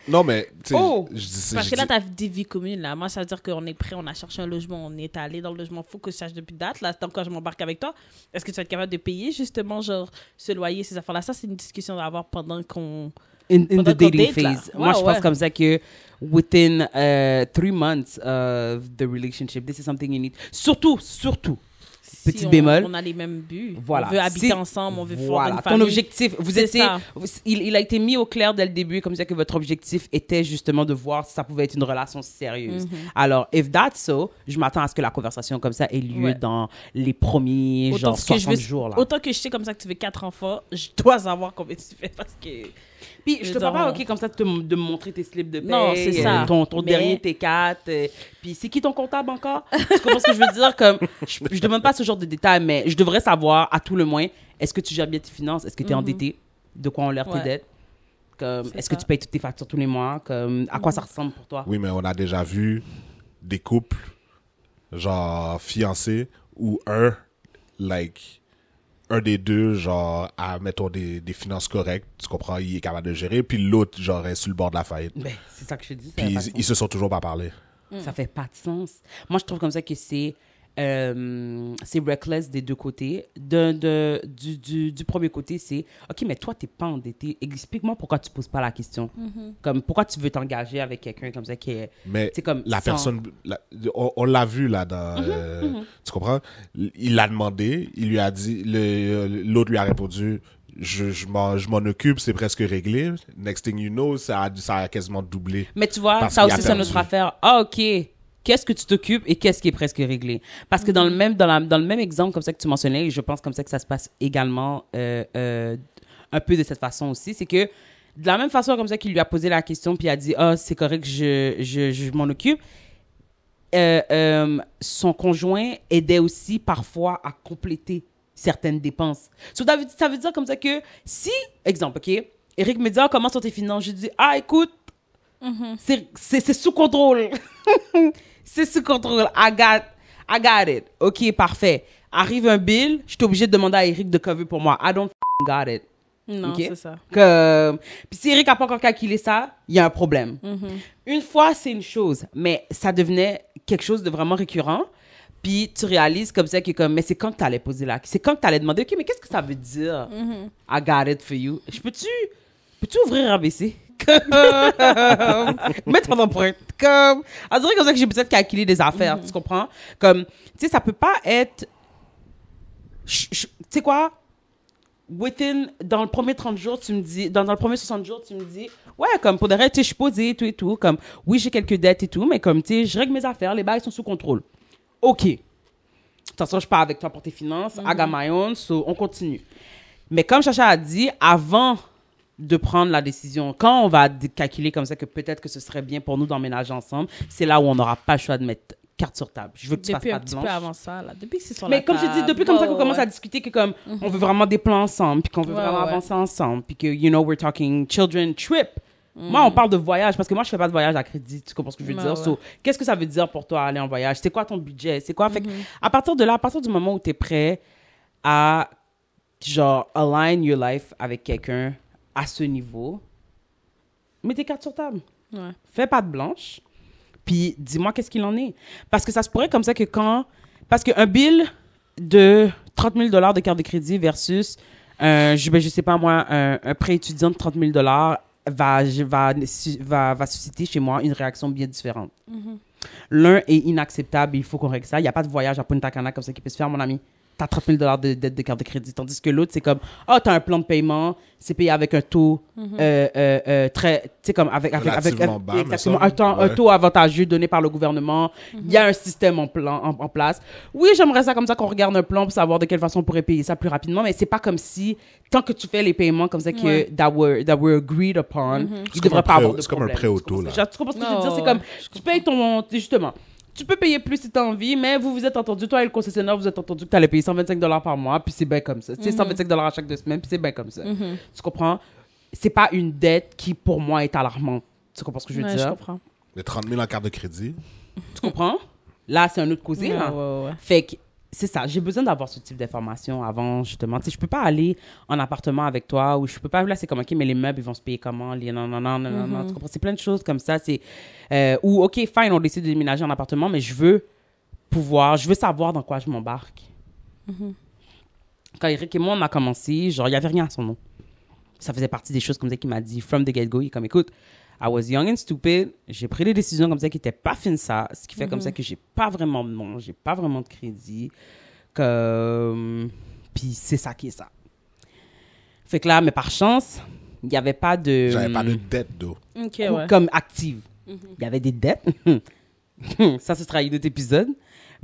Non, mais, tu sais, Oh! Parce que là, tu as des vies communes. Là. Moi, ça veut dire qu'on est prêt, on a cherché un logement, on est allé dans le logement. Faut que je sache depuis date. Là, tant que je m'embarque avec toi, est-ce que tu vas être capable de payer justement, genre, ce loyer, ces affaires-là? Ça, c'est une discussion à avoir pendant qu'on. In Pendant the qu'on dating date, là. phase. Ouais, Moi, je pense ouais. comme ça que within 3 months of the relationship, this is something you need. Surtout, petit Si bémol. On a les mêmes buts. Voilà. On veut habiter Si- ensemble, on veut faire Voilà. une Ton famille. objectif, C'est ça. il a été mis au clair dès le début, comme ça que votre objectif était justement de voir si ça pouvait être une relation sérieuse. Alors, if that's so, je m'attends à ce que la conversation comme ça ait lieu Ouais. dans les premiers, Autant genre, que je 60 veux, jours, là. autant que je sais comme ça que tu veux 4 enfants, je dois savoir combien tu fais parce que. Puis, je te veux parle pas, dire, OK, comme ça, de me montrer tes slips de paye, Non, c'est ça. ton Mais- dernier T4. Puis, c'est qui ton comptable encore? Tu comprends ce que je veux dire? Comme, je demande pas ce genre de détails, mais je devrais savoir, à tout le moins, est-ce que tu gères bien tes finances? Est-ce que tu es endetté? De quoi ont l'air tes Ouais. dettes? Comme, C'est est-ce que ça. tu payes toutes tes factures tous les mois? Comme, à quoi ça ressemble pour toi? Oui, mais on a déjà vu des couples, genre fiancés, où un des deux, genre, a, mettons, des finances correctes, tu comprends, il est capable de gérer, puis l'autre, genre, est sur le bord de la faillite. Ben, c'est ça que je te dis. Ça Puis fait pas de ils sens. se sont toujours pas parlé. Ça fait pas de sens. Moi, je trouve comme ça que c'est reckless des deux côtés. Du premier côté, c'est OK, mais toi, t'es pas endetté. Explique-moi pourquoi tu poses pas la question. Comme pourquoi tu veux t'engager avec quelqu'un comme ça qui est. Mais C'est comme la sans- personne, on l'a vu là dans, tu comprends? Il l'a demandé, il lui a dit, l'autre lui a répondu, je m'en occupe, c'est presque réglé. Next thing you know, ça a quasiment doublé. Mais tu vois, Parce ça qu'il a aussi, c'est notre perdu. affaire. Ah, OK. Qu'est-ce que tu t'occupes et qu'est-ce qui est presque réglé? Parce que dans le même exemple comme ça que tu mentionnais, et je pense comme ça que ça se passe également un peu de cette façon aussi, c'est que de la même façon comme ça qu'il lui a posé la question puis il a dit « Ah, c'est correct, je m'en occupe », son conjoint aidait aussi parfois à compléter certaines dépenses. So, ça veut dire comme ça que si, exemple, OK, Eric me dit « Ah, comment sont tes finances? » Je dis « Ah, écoute, c'est sous contrôle. C'est sous contrôle. I got it. OK, parfait. Arrive un bill, je suis obligé de demander à Eric de cover pour moi. I don't got it. Non, Ok. c'est ça. Puis si Eric n'a pas encore calculé ça, il y a un problème. Une fois, c'est une chose, mais ça devenait quelque chose de vraiment récurrent. Puis tu réalises comme ça que comme, mais c'est quand que tu allais poser là, c'est quand que tu allais demander, OK, mais qu'est-ce que ça veut dire? I got it for you. Peux-tu ouvrir ABC? Mettre ton empreinte. Comme, on dirait comme ça que j'ai besoin de calculer des affaires, tu comprends? Comme, tu sais, ça peut pas être... Tu sais quoi? Dans le premier 30 jours, tu me dis... Dans le premier 60 jours, tu me dis... Ouais, comme, pour de vrai, tu sais, je suis posée et tout et tout. Comme, oui, j'ai quelques dettes et tout, mais comme, tu sais, je règle mes affaires, les bails sont sous contrôle. OK. De toute façon, je pars avec toi pour tes finances. I got my own, so on continue. Mais comme Chacha a dit, avant de prendre la décision, quand on va calculer comme ça que peut-être que ce serait bien pour nous d'emménager ensemble, c'est là où on n'aura pas le choix de mettre carte sur table. Je veux que tu fasses Depuis pas un de petit blanche. peu avant ça, là. Depuis que c'est sur Mais la comme je table. dis, depuis comme ça qu'on ouais, commence ouais. à discuter que comme on veut vraiment des plans ensemble, puis qu'on veut Ouais, vraiment ouais. avancer ensemble, puis que, you know, we're talking children trip. Moi, on parle de voyage, parce que moi, je fais pas de voyage à crédit, tu comprends ce que je veux Ouais, dire? ouais. So, qu'est-ce que ça veut dire pour toi aller en voyage? C'est quoi ton budget? C'est quoi? Fait que, à partir de là, à partir du moment où tu es prêt à, genre, align your life avec quelqu'un à ce niveau, mets tes cartes sur table. Ouais. Fais pas de blanche, puis dis-moi qu'est-ce qu'il en est. Parce que ça se pourrait comme ça que quand... Parce qu'un bill de 30 000 $ de carte de crédit versus, je sais pas moi, un prêt étudiant de 30 000 $ va susciter chez moi une réaction bien différente. L'un est inacceptable, il faut qu'on règle ça. Il n'y a pas de voyage à Punta Cana comme ça qui peut se faire, mon ami. t'as 30 000 $ de dette de carte de crédit. Tandis que l'autre, c'est comme, t'as un plan de paiement, c'est payé avec un taux très, tu sais, comme avec Relativement bas, exactement, me semble. un taux avantageux donné par le gouvernement. Il y a un système en place. Oui, j'aimerais ça comme ça qu'on regarde un plan pour savoir de quelle façon on pourrait payer ça plus rapidement, mais c'est pas comme si, tant que tu fais les paiements comme ça que that were agreed upon, il devrait pas avoir de problème. C'est comme un prêt auto, là. Tu comprends ce que je veux dire? C'est comme, tu payes justement, tu peux payer plus si tu as envie, mais vous êtes entendu, toi et le concessionnaire, vous êtes entendu que tu allais payer 125 $ par mois, puis c'est bien comme ça. C'est 125 $ à chaque 2 semaines, puis c'est bien comme ça. Tu comprends? C'est pas une dette qui, pour moi, est alarmante. Tu comprends ce que je veux dire? Je comprends. Les 30 000 en carte de crédit. Tu comprends? Là, c'est un autre causé, là. Ouais. Fait que, c'est ça, j'ai besoin d'avoir ce type d'informations avant, justement. Tu sais, je peux pas aller en appartement avec toi ou je peux pas, là, c'est comme, OK, mais les meubles, ils vont se payer comment? Non, tu comprends? C'est plein de choses comme ça. C'est, ou, OK, fine, on décide de déménager en appartement, mais je veux savoir dans quoi je m'embarque. Quand Eric et moi, on a commencé, genre, il n'y avait rien à son nom. Ça faisait partie des choses comme ça qu'il m'a dit from the get-go. Il est comme, écoute, I was young and stupid. J'ai pris des décisions comme ça qui n'étaient pas fines ça. Ce qui fait comme ça que j'ai pas vraiment de nom, j'ai pas vraiment de crédit. Puis c'est ça qui est ça. Fait que là, mais par chance, il n'y avait pas de... J'avais pas de dette d'eau. OK, ouais. Comme active. Il y avait des dettes. Ça, ce sera un autre épisode.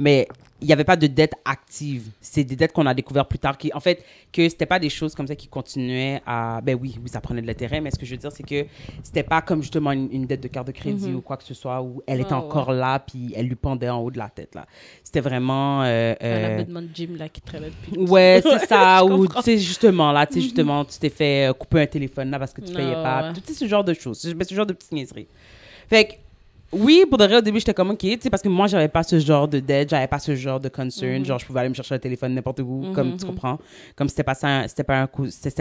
Mais il n'y avait pas de dette active. C'est des dettes qu'on a découvert plus tard. En fait, que c'était pas des choses comme ça qui continuaient à... Ben oui, ça prenait de l'intérêt, mais ce que je veux dire, c'est que c'était pas comme justement une dette de carte de crédit ou quoi que ce soit, où elle était encore là, puis elle lui pendait en haut de la tête, là. C'était vraiment... Un abonnement de gym, là, qui traînait depuis. Ouais, c'est ça. Ou, tu sais, justement, là, tu sais, justement, tu t'es fait couper un téléphone, là, parce que tu payais pas. Tu sais, ce genre de choses. Ce genre de petites niaiseries. Fait que, oui, pour de vrai, au début, j'étais comme, OK, tu sais, parce que moi, j'avais pas ce genre de dette, j'avais pas ce genre de concern. Genre, je pouvais aller me chercher un téléphone n'importe où, comme tu comprends. Comme c'était pas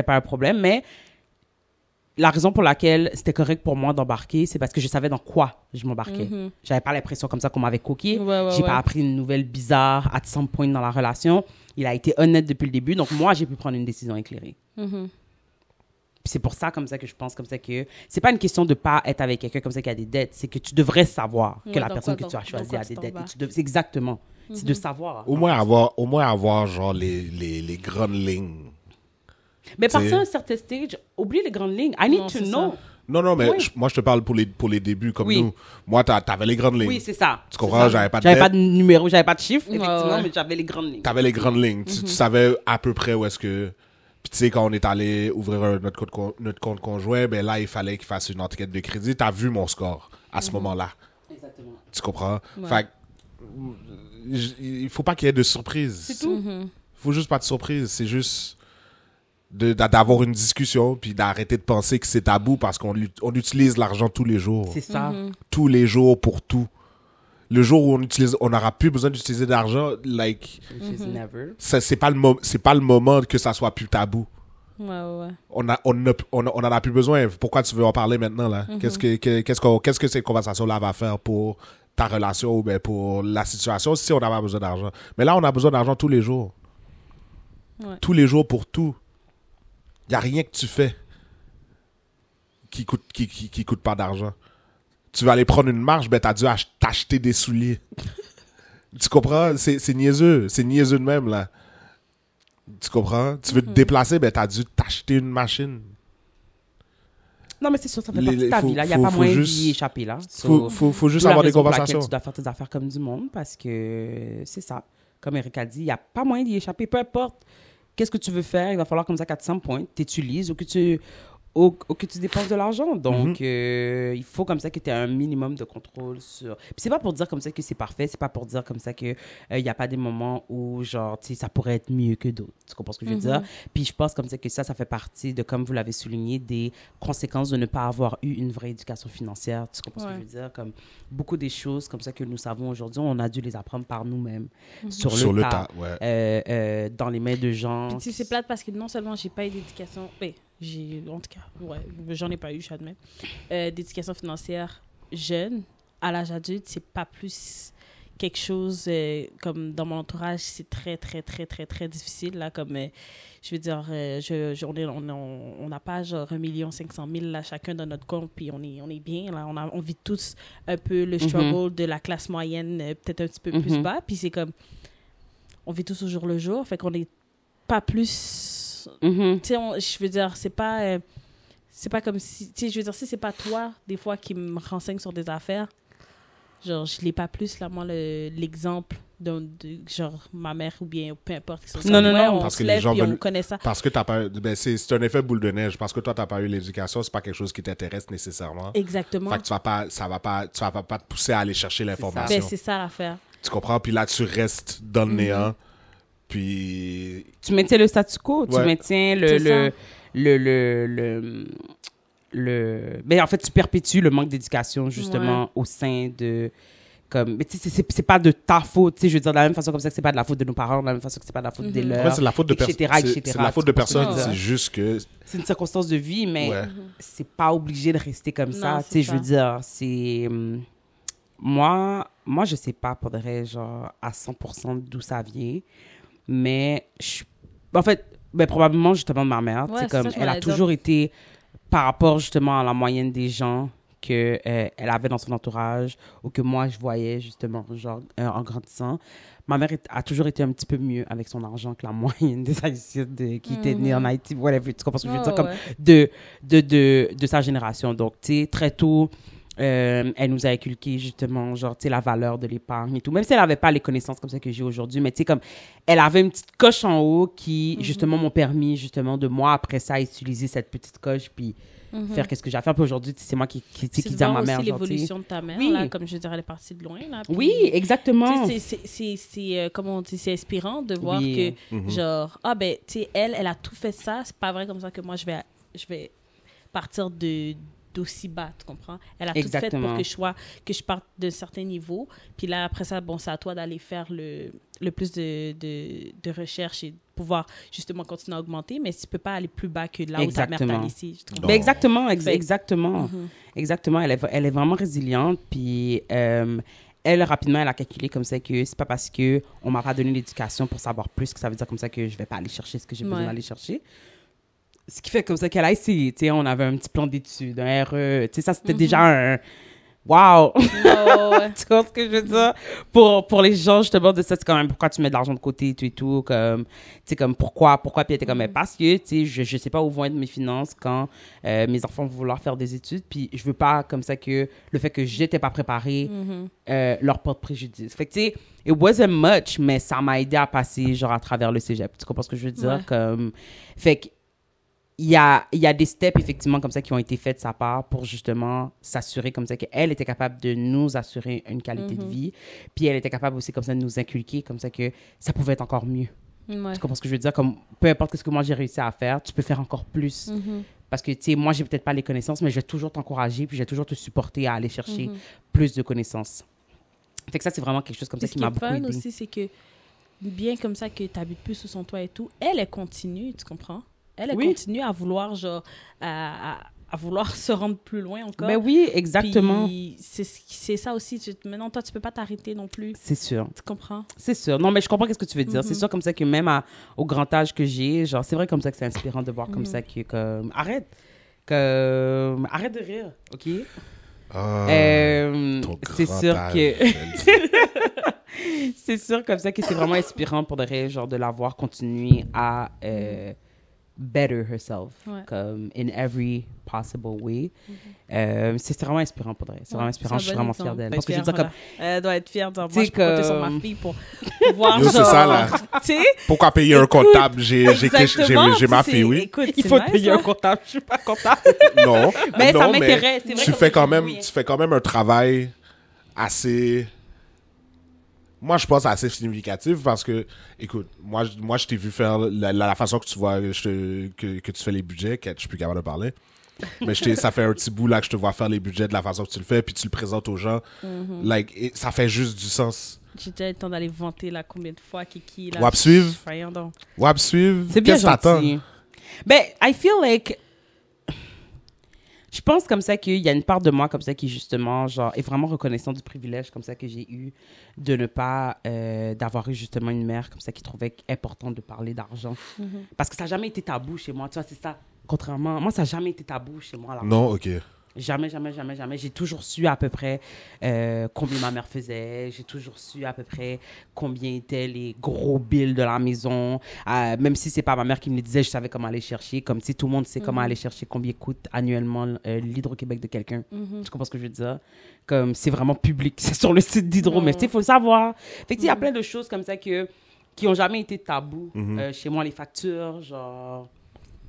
un problème. Mais la raison pour laquelle c'était correct pour moi d'embarquer, c'est parce que je savais dans quoi je m'embarquais. J'avais pas l'impression comme ça qu'on m'avait coqué. J'ai pas appris une nouvelle bizarre à some point dans la relation. Il a été honnête depuis le début. Donc, moi, j'ai pu prendre une décision éclairée. C'est pour ça, comme ça, que je pense comme ça que c'est pas une question de pas être avec quelqu'un comme ça qui a des dettes, c'est que tu devrais savoir que la personne que tu as choisie a des dettes. C'est exactement. C'est de savoir. Au moins avoir genre les grandes lignes. Mais passer à un certain stage, oublie les grandes lignes. I need to know. Non, mais moi, je te parle pour les débuts comme nous. Moi, t'avais les grandes lignes. Oui, c'est ça. Tu comprends? J'avais pas de J'avais pas de numéro, j'avais pas de chiffre, effectivement, mais j'avais les grandes lignes. T'avais les grandes lignes. Tu savais à peu près où est-ce que... Puis tu sais, quand on est allé ouvrir notre compte conjoint, ben là, il fallait qu'il fasse une enquête de crédit. T'as vu mon score à ce moment-là. Exactement. Tu comprends? Fait il faut pas qu'il y ait de surprise. C'est tout. Faut juste pas de surprise. C'est juste d'avoir une discussion puis d'arrêter de penser que c'est tabou parce qu'on utilise l'argent tous les jours. C'est ça. Tous les jours pour tout. Le jour où on n'aura plus besoin d'utiliser d'argent, like, c'est pas le moment que ça soit plus tabou. Ouais. On en a plus besoin. Pourquoi tu veux en parler maintenant, là? Qu'est-ce que cette conversation-là va faire pour ta relation ou ben pour la situation si on n'a pas besoin d'argent? Mais là, on a besoin d'argent tous les jours. Ouais. Tous les jours pour tout. Il n'y a rien que tu fais qui coûte pas d'argent. Tu vas aller prendre une marche, ben t'as dû t'acheter des souliers. Tu comprends? C'est niaiseux. C'est niaiseux de même, là. Tu comprends? Tu veux te déplacer, ben t'as dû t'acheter une machine. Non, mais c'est sûr, ça fait partie de ta vie, là. Il n'y a pas moyen d'y échapper, là. Faut juste avoir des conversations. Tu dois faire tes affaires comme du monde parce que c'est ça. Comme Eric a dit, il n'y a pas moyen d'y échapper. Peu importe qu'est-ce que tu veux faire, il va falloir comme ça qu'à 100 points, tu utilises ou que tu dépenses de l'argent. Donc, il faut comme ça que tu aies un minimum de contrôle sur... Puis c'est pas pour dire comme ça que c'est parfait, c'est pas pour dire comme ça qu'il n'y a pas des moments où, genre, tu sais, ça pourrait être mieux que d'autres. Tu comprends ce que je veux dire? Puis je pense comme ça que ça fait partie de, comme vous l'avez souligné, des conséquences de ne pas avoir eu une vraie éducation financière. Tu comprends ce que je veux dire? Comme beaucoup des choses comme ça que nous savons aujourd'hui, on a dû les apprendre par nous-mêmes, sur le tas, dans les mains de gens. Puis tu sais, c'est plate parce que non seulement j'ai pas eu d'éducation... en tout cas, j'en ai pas eu, j'admets. D'éducation financière jeune, à l'âge adulte, c'est pas plus quelque chose comme dans mon entourage, c'est très, très, très, très, très difficile. Là, comme, je veux dire, on n'a pas genre 1 500 000 là, chacun dans notre compte, puis on est bien. Là, on vit tous un peu le struggle de la classe moyenne, peut-être un petit peu plus bas. Puis c'est comme, on vit tous au jour le jour, fait qu'on n'est pas plus... Mhm. Tu sais, je veux dire, c'est pas comme si... Tu sais, je veux dire, si c'est pas toi, des fois, qui me renseigne sur des affaires, genre, je l'ai pas plus, là, moi, l'exemple de genre, ma mère ou bien peu importe. Qui sont Non, comme, non, ouais, non. on Parce se que les lève gens puis on veulent- connaît ça. Parce que t'as pas, ben c'est un effet boule de neige. Parce que toi, t'as pas eu l'éducation, c'est pas quelque chose qui t'intéresse nécessairement. Exactement. Fait que tu vas pas te pousser à aller chercher l'information. Ben, c'est ça l'affaire. Tu comprends? Puis là, tu restes dans le néant. Puis Tu maintiens le statu quo, tu Ouais. maintiens C'est ben, en fait, tu perpétues le manque d'éducation, justement, au sein de... Comme, mais tu sais, c'est pas de ta faute, tu sais, je veux dire, de la même façon comme ça que c'est pas de la faute de nos parents, de la même façon que c'est pas de la faute des leurs, ouais, c'est de la faute de etc., personne. etc. C'est de la faute de Tu comprends ce que personne. je veux C'est dire? juste que C'est une circonstance de vie, mais Ouais. c'est pas obligé de rester comme ça. Non, Tu c'est sais, je veux ça. dire, c'est... moi, je sais pas, pour de vrai, genre, à 100% d'où ça vient, mais en fait, ben, probablement, justement, de ma mère. Tu Ouais, sais, c'est ça, comme, je elle a m'allais dire. toujours été, par rapport, justement, à la moyenne des gens que elle avait dans son entourage ou que moi, je voyais, justement, genre, en grandissant. Ma mère a toujours été un petit peu mieux avec son argent que la moyenne des Haïtiens qui étaient nés en Haïti, whatever, tu comprends ce que je veux dire, comme de sa génération. Donc, tu sais, très tôt, elle nous a inculqué, justement, genre, tu sais, la valeur de l'épargne et tout. Même si elle n'avait pas les connaissances comme ça que j'ai aujourd'hui, mais tu sais, comme, elle avait une petite coche en haut qui, justement, m'ont permis, justement, de moi, après ça, utiliser cette petite coche, puis faire qu'est-ce que j'ai à faire. Puis aujourd'hui, tu sais, c'est moi qui C'est dis à ma aussi mère, genre, tu sais, l'évolution de ta mère, Oui. là, comme je dirais, elle est partie de loin, là. puis- oui, exactement. Tu sais, c'est comment on dit, c'est inspirant de voir Oui. que, genre, ah ben, tu sais, elle a tout fait ça, c'est pas vrai comme ça que moi, je vais partir d'aussi bas, tu comprends? Elle a tout fait Exactement. pour que je parte d'un certain niveau, puis là, après ça, bon, c'est à toi d'aller faire le plus de recherche et de pouvoir, justement, continuer à augmenter, mais tu peux pas aller plus bas que là où ta mère Exactement. t'a laissé, je trouve. Non. Ben exactement, Fait- exactement. Exactement, elle est vraiment résiliente, puis elle, rapidement, elle a calculé comme ça que c'est pas parce que on m'a pas donné l'éducation pour savoir plus que ça veut dire comme ça que je vais pas aller chercher ce que j'ai besoin Ouais. d'aller chercher. Ce qui fait comme ça qu'elle a essayé, tu sais, on avait un petit plan d'études, un RE, tu sais, ça c'était déjà un... Wow! Ouais. Tu vois ce que je veux dire? Pour les gens, justement, de ça, c'est quand même pourquoi tu mets de l'argent de côté et tout, comme, tu sais, comme pourquoi, puis elle était comme, mais parce que, tu sais, je sais pas où vont être mes finances quand mes enfants vont vouloir faire des études, puis je veux pas, comme ça, que le fait que j'étais pas préparée leur porte préjudice. Fait que, tu sais, it wasn't much, mais ça m'a aidé à passer, genre, à travers le cégep. Tu comprends ce que je veux dire? Ouais. Comme, fait que, il y a des steps, effectivement, comme ça, qui ont été faits de sa part pour, justement, s'assurer comme ça qu'elle était capable de nous assurer une qualité de vie. Puis elle était capable aussi, comme ça, de nous inculquer, comme ça, que ça pouvait être encore mieux. Ouais. Tu comprends ce que je veux dire? Comme, peu importe ce que moi j'ai réussi à faire, tu peux faire encore plus. Parce que, tu sais, moi, j'ai peut-être pas les connaissances, mais je vais toujours t'encourager, puis je vais toujours te supporter à aller chercher plus de connaissances. Fait que ça, c'est vraiment quelque chose comme ça Puis qui ce m'a qui est beaucoup fun aidé. aussi, c'est que bien comme ça que tu habites plus sous son toit et tout, elle continue, tu comprends? Elle Oui. continue à vouloir, genre, à vouloir se rendre plus loin encore. Ben oui, exactement. Puis c'est ça aussi. Maintenant, toi, tu peux pas t'arrêter non plus. C'est sûr. Tu comprends? C'est sûr. Non, mais je comprends ce que tu veux dire. C'est sûr comme ça que même au grand âge que j'ai, genre, c'est vrai comme ça que c'est inspirant de voir comme ça que, comme, arrête de rire, OK? ton C'est grand sûr âge, que... je le dis. c'est sûr comme ça que c'est vraiment inspirant pour de vrai, genre, de la voir continuer à better herself, Ouais. comme in every possible way. C'est vraiment inspirant pour de vrai. C'est vraiment inspirant. Je suis vraiment fière d'elle. Parce que je veux dire, comme, Elle doit être fière. Genre, Tu moi, sais je peux compter sur comme- ma fille pour voir, Yo, c'est genre... ça, là. Tu sais? Pourquoi payer un comptable? J'ai ma c'est- fille, oui. Écoute, il c'est faut nice, payer là. un comptable. Je suis pas comptable. Non. Mais ça non, m'intéresse, c'est vrai Tu comme fais ça, quand même, oui. tu fais quand même un travail assez... Moi, je pense assez significatif parce que, écoute, moi je t'ai vu faire la façon que tu vois, que tu fais les budgets, que je suis plus capable de parler. Mais ça fait un petit bout là que je te vois faire les budgets de la façon que tu le fais, puis tu le présentes aux gens. Like, ça fait juste du sens. J'ai déjà eu le temps d'aller vanter là combien de fois Kiki là. Wap suivre. Voyons donc. Wap suivre. C'est bien Qu'est-ce que t'attends? gentil. Ben, I feel like... Je pense comme ça qu'il y a une part de moi comme ça qui, justement, genre, est vraiment reconnaissant du privilège comme ça que j'ai eu de ne pas... d'avoir eu, justement, une mère comme ça qui trouvait important de parler d'argent. Parce que ça n'a jamais été tabou chez moi, tu vois, c'est ça. Contrairement... Moi, ça n'a jamais été tabou chez moi, l'argent. Non, ok. Jamais. J'ai toujours su à peu près combien ma mère faisait. J'ai toujours su à peu près combien étaient les gros bills de la maison. Même si c'est pas ma mère qui me le disait, je savais comment aller chercher. Comme si tout le monde sait comment aller chercher combien coûte annuellement l'Hydro-Québec de quelqu'un. Tu comprends ce que je veux dire? Comme c'est vraiment public. C'est sur le site d'Hydro. Mais tu sais, il faut le savoir. Fait que il y a plein de choses comme ça qui ont jamais été tabous. Chez moi, les factures, genre...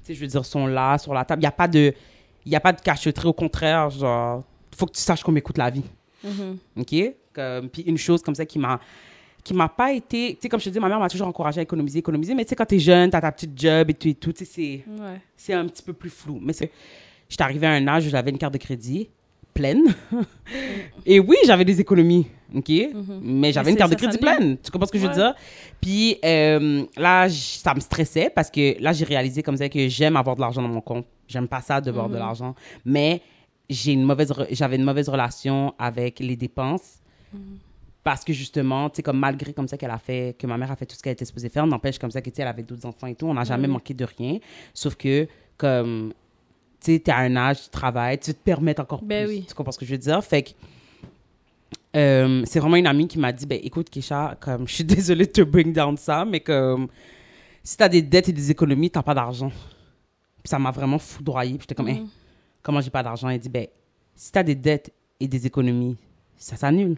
Tu sais, je veux dire, sont là, sur la table. Il n'y a pas de cachotterie, au contraire, genre, faut que tu saches combien coûte la vie. OK? Puis une chose comme ça qui m'a pas été... Tu sais, comme je te dis, ma mère m'a toujours encouragée à économiser, mais tu sais, quand t'es jeune, t'as ta petite job et tout, tu sais, c'est un petit peu plus flou. Mais j'étais arrivée à un âge où j'avais une carte de crédit pleine. Et oui, j'avais des économies, OK? Mais j'avais une carte de crédit pleine. Tu comprends ce que je veux dire? Puis là, ça me stressait parce que là, j'ai réalisé comme ça que j'aime avoir de l'argent dans mon compte. J'aime pas ça, devoir de l'argent. Mais j'avais une mauvaise relation avec les dépenses parce que justement, tu sais, comme malgré comme ça que ma mère a fait tout ce qu'elle était supposée faire, n'empêche comme ça que, tu sais, elle avait d'autres enfants et tout, on n'a jamais manqué de rien. Sauf que, comme, tu sais, t'es à un âge, tu travailles, tu te permets encore plus. Oui. Tu comprends ce que je veux dire? Fait que c'est vraiment une amie qui m'a dit, écoute, Keisha, comme, je suis désolée de te bring down ça, mais comme, si t'as des dettes et des économies, t'as pas d'argent. Puis ça m'a vraiment foudroyée. Puis j'étais comme, comment j'ai pas d'argent? Elle dit, si t'as des dettes et des économies, ça s'annule.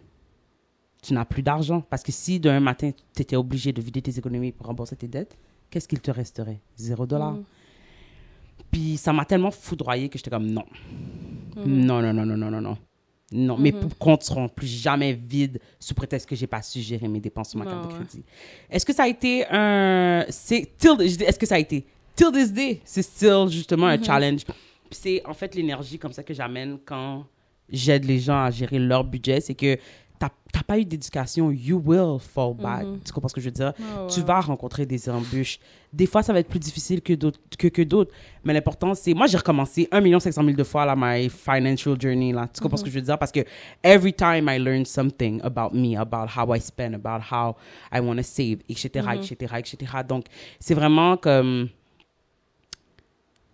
Tu n'as plus d'argent. Parce que si d'un matin, tu étais obligé de vider tes économies pour rembourser tes dettes, qu'est-ce qu'il te resterait? $0. Puis ça m'a tellement foudroyée que j'étais comme, non. Non, mes comptes seront plus jamais vides sous prétexte que j'ai pas su gérer mes dépenses sur ma carte de crédit. Est-ce que ça a été till this day, c'est still justement un challenge. Puis c'est en fait l'énergie comme ça que j'amène quand j'aide les gens à gérer leur budget, c'est que t'as pas eu d'éducation, you will fall back. Tu comprends ce que je veux dire? Tu vas rencontrer des embûches. Des fois, ça va être plus difficile que d'autres. Mais l'important, c'est... Moi, j'ai recommencé 1 500 000 de fois, là, my financial journey, là. Tu comprends ce que je veux dire? Parce que every time I learn something about me, about how I spend, about how I want to save, etc. Donc, c'est vraiment comme...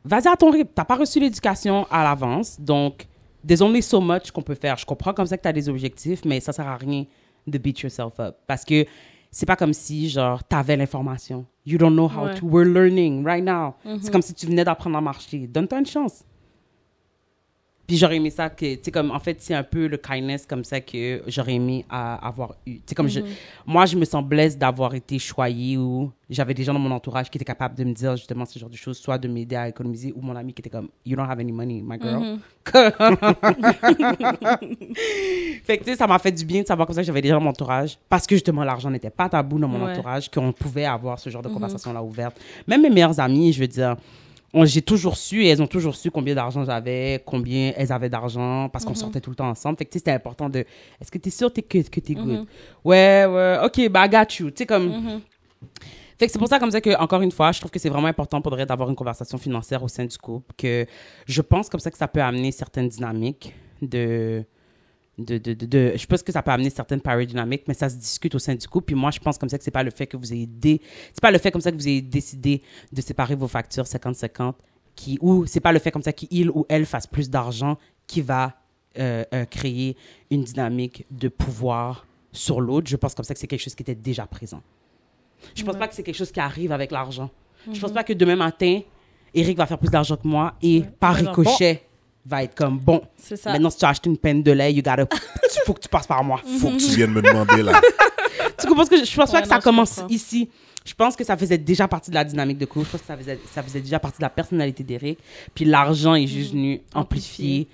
Vas-y à ton rythme. T'as pas reçu l'éducation à l'avance, donc... There's only so much qu'on peut faire. Je comprends comme ça que tu as des objectifs, mais ça sert à rien de beat yourself up. Parce que c'est pas comme si, genre, tu avais l'information. You don't know how to. We're learning right now. C'est comme si tu venais d'apprendre à marcher. Donne-toi une chance. Puis j'aurais aimé ça que, tu sais, comme, en fait, c'est un peu le kindness comme ça que j'aurais aimé avoir eu. Tu sais, comme moi, je me sens blessée d'avoir été choyée ou j'avais des gens dans mon entourage qui étaient capables de me dire justement ce genre de choses, soit de m'aider à économiser ou mon ami qui était comme, you don't have any money, my girl. Fait que, tu sais, ça m'a fait du bien de savoir comme ça que j'avais des gens dans mon entourage parce que justement, l'argent n'était pas tabou dans mon entourage, qu'on pouvait avoir ce genre de conversation-là ouverte. Même mes meilleures amies, je veux dire, j'ai toujours su et elles ont toujours su combien d'argent j'avais, combien elles avaient d'argent parce qu'on sortait tout le temps ensemble. Fait que, tu sais, c'était important de... Est-ce que tu es sûre que t'es good? Ouais, OK, I got you. Tu sais, comme... Fait que c'est pour ça, comme ça, que, encore une fois, je trouve que c'est vraiment important pour d'avoir une conversation financière au sein du couple, que je pense comme ça que ça peut amener certaines dynamiques je pense que ça peut amener certaines power dynamiques, mais ça se discute au sein du couple. Puis moi, je pense comme ça que c'est pas le fait que vous ayez décidé de séparer vos factures 50-50, ou c'est pas le fait comme ça qu'il ou elle fasse plus d'argent qui va créer une dynamique de pouvoir sur l'autre. Je pense comme ça que c'est quelque chose qui était déjà présent. Je pense pas que c'est quelque chose qui arrive avec l'argent. Je pense pas que demain matin, Eric va faire plus d'argent que moi et par ricochet va être comme, bon, c'est ça. Maintenant si tu as acheté une peine de lait, faut que tu passes par moi. Faut que tu viennes me demander, là. Tu comprends ce que je pense pas que ça commence ici. Je pense que ça faisait déjà partie de la dynamique de couple. Je pense que ça faisait déjà partie de la personnalité d'Eric. Puis l'argent est juste venu amplifier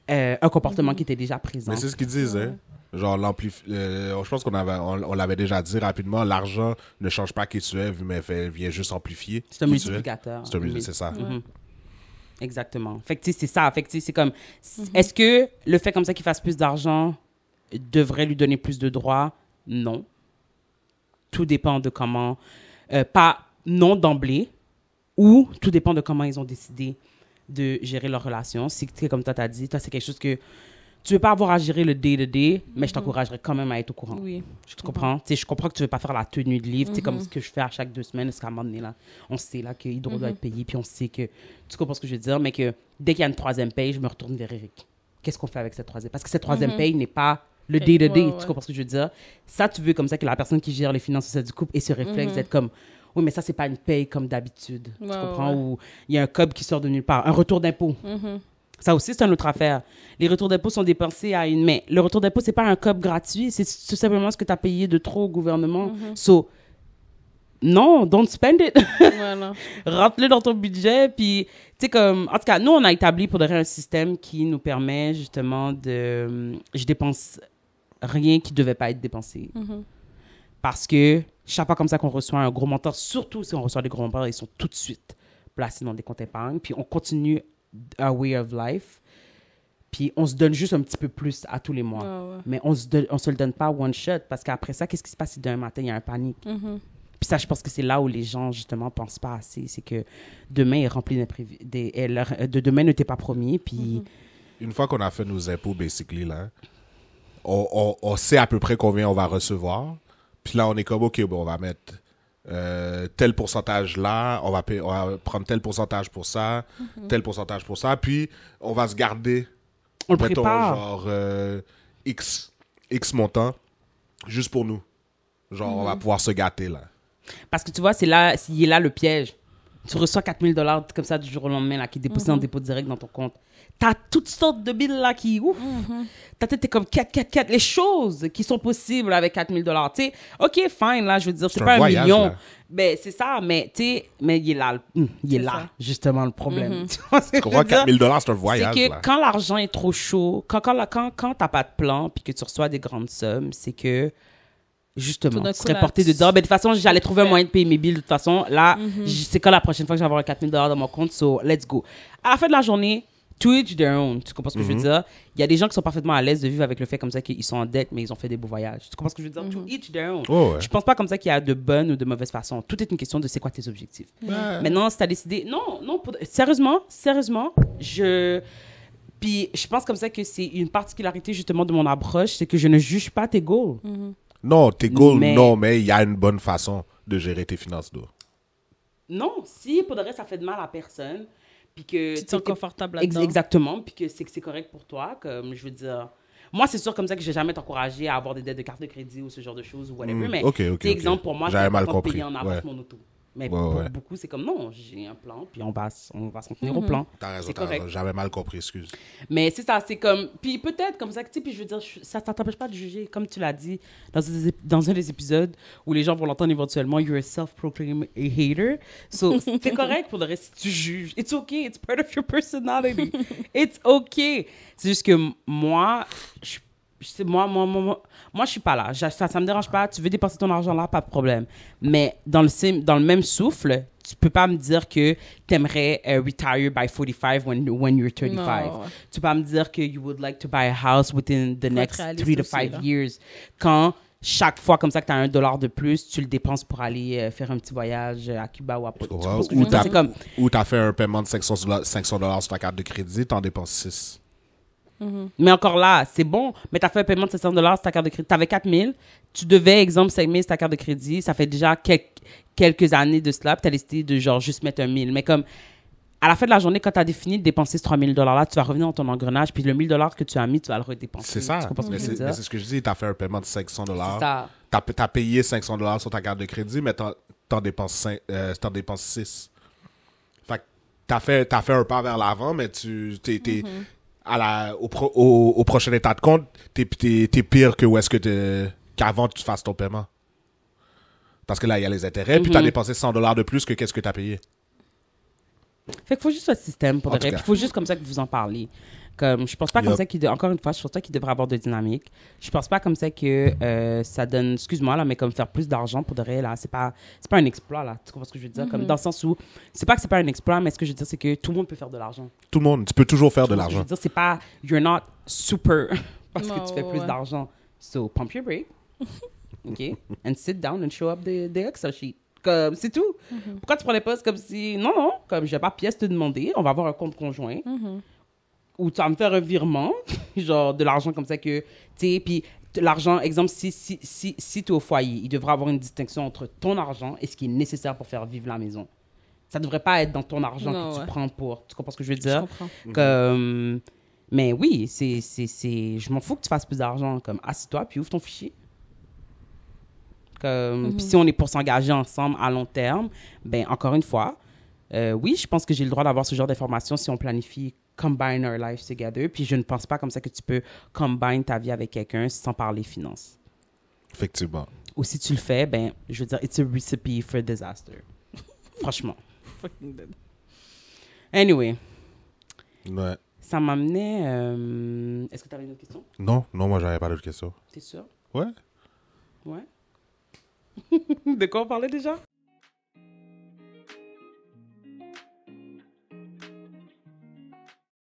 un comportement qui était déjà présent. Mais c'est ce qu'ils disent, hein. Genre, je pense on l'avait déjà dit rapidement, l'argent ne change pas qui tu es, mais vient juste amplifier. C'est un multiplicateur. C'est ça. Exactement. Fait que, tu sais, c'est ça. Fait que, tu sais, c'est comme... Est-ce que le fait comme ça qu'il fasse plus d'argent devrait lui donner plus de droits? Non. Tout dépend de comment... non d'emblée, ou tout dépend de comment ils ont décidé de gérer leur relation. Si, comme toi, t'as dit, toi, c'est quelque chose que tu veux pas avoir à gérer le day-to-day, mais je t'encouragerais quand même à être au courant. Oui. Je comprends. Tu sais, je comprends que tu veux pas faire la tenue de livre, tu sais, comme ce que je fais à chaque 2 semaines, parce qu'à un moment donné, là, on sait là, que Hydro doit être payé, puis on sait que... Tu comprends ce que je veux dire? Mais que dès qu'il y a une 3e paye, je me retourne vers Eric. qu'est-ce qu'on fait avec cette troisième? Parce que cette troisième paye n'est pas le day-to-day, tu comprends ce que je veux dire? Ça, tu veux comme ça que la personne qui gère les finances sociales du couple ait ce réflexe d'être comme, oui, mais ça, c'est pas une paye comme d'habitude, tu comprends? Ou il y a un cob qui sort de nulle part, un retour d'impôt. Ça aussi, c'est une autre affaire. Les retours d'impôt sont dépensés à une... Mais le retour d'impôt, c'est pas un cob gratuit, c'est tout simplement ce que tu as payé de trop au gouvernement. So, non, don't spend it. Voilà. Rentre-le dans ton budget, puis, tu sais, comme... En tout cas, nous, on a établi pour de vrai un système qui nous permet, justement, de... Je dépense rien qui devait pas être dépensé. Parce que chaque fois comme ça qu'on reçoit un gros montant, surtout si on reçoit des gros montants, ils sont tout de suite placés dans des comptes épargne, puis on continue our way of life, puis on se donne juste un petit peu plus à tous les mois. Mais on se le donne pas one shot, parce qu'après ça, qu'est-ce qui se passe si d'un matin, il y a un panique? Puis ça, je pense que c'est là où les gens, justement, pensent pas assez. C'est que demain est rempli de demain ne t'est pas promis, puis... Une fois qu'on a fait nos impôts, basically, là, on sait à peu près combien on va recevoir. Puis là, on est comme, OK, bon, on va mettre tel pourcentage là, on va prendre tel pourcentage pour ça, tel pourcentage pour ça, puis on va se garder, on le mettons, prépare. genre, X montant, juste pour nous. Genre, on va pouvoir se gâter, là. Parce que tu vois, il est là le piège. Tu reçois 4 000 $ comme ça du jour au lendemain, là, qui est déposé en dépôt direct dans ton compte. T'as toutes sortes de billes là qui, ouf, ta tête est comme 4, les choses qui sont possibles avec 4 000 $. Tu sais, OK, fine, là, je veux dire, c'est pas un voyage, million. là. Ben, c'est ça, mais tu sais, mais il est là, ça. justement, le problème. Tu vois ce que Tu comprends? je veux dire? 4 000 $, c'est un voyage, C'est que là. quand l'argent est trop chaud, quand t'as pas de plan, puis que tu reçois des grandes sommes, c'est que, justement, Tout d'un tu coup, serais là, porté de dire, ben, de toute façon, j'allais trouver un faire. moyen de payer mes billes de toute façon. Là, c'est quand la prochaine fois que je vais avoir 4 000 $ dans mon compte, so let's go. À la fin de la journée, to each their own. Tu comprends ce que je veux dire? Il y a des gens qui sont parfaitement à l'aise de vivre avec le fait comme ça qu'ils sont en dette, mais ils ont fait des beaux voyages. Tu comprends ce que je veux dire? To each their own. Oh, ouais. Je pense pas comme ça qu'il y a de bonnes ou de mauvaises façons. Tout est une question de c'est quoi tes objectifs. Maintenant, si t'as décidé... Non, sérieusement, Puis je pense comme ça que c'est une particularité justement de mon approche, c'est que je ne juge pas tes goals. Non, tes goals, Mais- non, mais il y a une bonne façon de gérer tes finances, d'eau. Non, si pour de vrai ça fait de mal à personne, puis que Tu te sens confortable là-dedans. Exactement, puis que c'est correct pour toi, comme je veux dire. Moi, c'est sûr comme ça que je vais jamais t'encourager à avoir des dettes de carte de crédit ou ce genre de choses ou whatever, mais ok, tu sais, ok. exemple pour moi, J'avais mal important de compris, payer en avance ouais. mon auto. Mais Ouais, pour ouais. beaucoup, c'est comme non, j'ai un plan, puis on va s'en tenir au plan. T'as raison, C'est t'as raison. correct. J'avais mal compris, excuse. Mais c'est ça, c'est comme. Puis peut-être comme ça, tu sais, puis je veux dire, ça t'empêche pas de juger, comme tu l'as dit dans un des épisodes où les gens vont l'entendre éventuellement, you're a self-proclaimed a hater. So, c'est correct pour le reste si tu juges. It's okay, it's part of your personality. It's okay. C'est juste que moi, moi, je suis pas là. Ça me dérange pas. Tu veux dépenser ton argent là, pas de problème. Mais dans le même souffle, tu peux pas me dire que t'aimerais retire by 45 when you're 35. Non. Tu peux pas me dire que you would like to buy a house within the next réaliste 3 to aussi, 5 là. years. Quand chaque fois comme ça que tu as $1 de plus, tu le dépenses pour aller faire un petit voyage à Cuba ou à Porto. Tu vois ce que je veux dire? C'est comme Ou t'as fait un paiement de 500 $ sur ta carte de crédit, t'en dépenses 6. Mais encore là, c'est bon, mais tu as fait un paiement de 700 $ sur ta carte de crédit. Tu avais 4 000, tu devais, exemple, 5 000 sur ta carte de crédit. Ça fait déjà quelques années de cela, puis tu as décidé de genre juste mettre 1 000. Mais comme, à la fin de la journée, quand tu as défini de dépenser ces 3 000 $ là, tu vas revenir dans ton engrenage, puis le 1 000 $ que tu as mis, tu vas le redépenser. C'est ça. Tu comprends ce que Mais je veux c'est dire? c'est ce que je dis, t'as fait un paiement de 500 $. C'est ça. T'as payé 500 $ sur ta carte de crédit, mais t'en dépenses 6. Fait que t'as fait un pas vers l'avant, mais t'es au prochain état de compte, t'es pire que où est-ce que qu'avant tu fasses ton paiement. Parce que là, il y a les intérêts, puis t'as dépensé 100 $ de plus que qu'est-ce que t'as payé. Fait qu'il faut juste un système pour En de vrai. tout cas. Puis il faut juste comme ça que vous en parlez. Comme, je pense pas comme Yup. ça encore une fois, je pense pas qu'il devrait avoir de dynamique. Je pense pas comme ça que ça donne, excuse-moi là, mais comme faire plus d'argent pour de vrai là, c'est pas un exploit là. Tu comprends ce que je veux dire? Comme dans le sens où, c'est pas que c'est pas un exploit, mais ce que je veux dire, c'est que tout le monde peut faire de l'argent. Tout le monde, tu peux toujours faire de Tu vois ce que je l'argent. veux dire, c'est pas, you're not super parce que tu fais plus Ouais. d'argent. So, pump your brake. OK? And sit down and show up the Excel sheet. Comme, c'est tout. Pourquoi tu prends les postes comme si, non, comme j'ai pas pièce te demander, on va avoir un compte conjoint. Ou tu vas me faire un virement, genre de l'argent comme ça que, tu sais, puis l'argent, exemple, si tu es au foyer, il devrait avoir une distinction entre ton argent et ce qui est nécessaire pour faire vivre la maison. Ça devrait pas être dans ton argent Non, que tu ouais. prends pour, tu comprends ce que je veux Je dire? comprends. Comme, Mais oui, je m'en fous que tu fasses plus d'argent. Comme, assis-toi, puis ouvre ton fichier. Comme, puis si on est pour s'engager ensemble à long terme, ben encore une fois, oui, je pense que j'ai le droit d'avoir ce genre d'informations si on planifie combine our lives together. Puis je ne pense pas comme ça que tu peux combine ta vie avec quelqu'un sans parler finances. Effectivement. Ou si tu le fais, ben, je veux dire, it's a recipe for disaster. Franchement. Fucking dead. Anyway, Ouais. ça m'amenait... Est-ce que tu avais une autre question? Non, moi, j'avais pas d'autres questions. T'es sûr? Ouais. Ouais. De quoi on parlait déjà?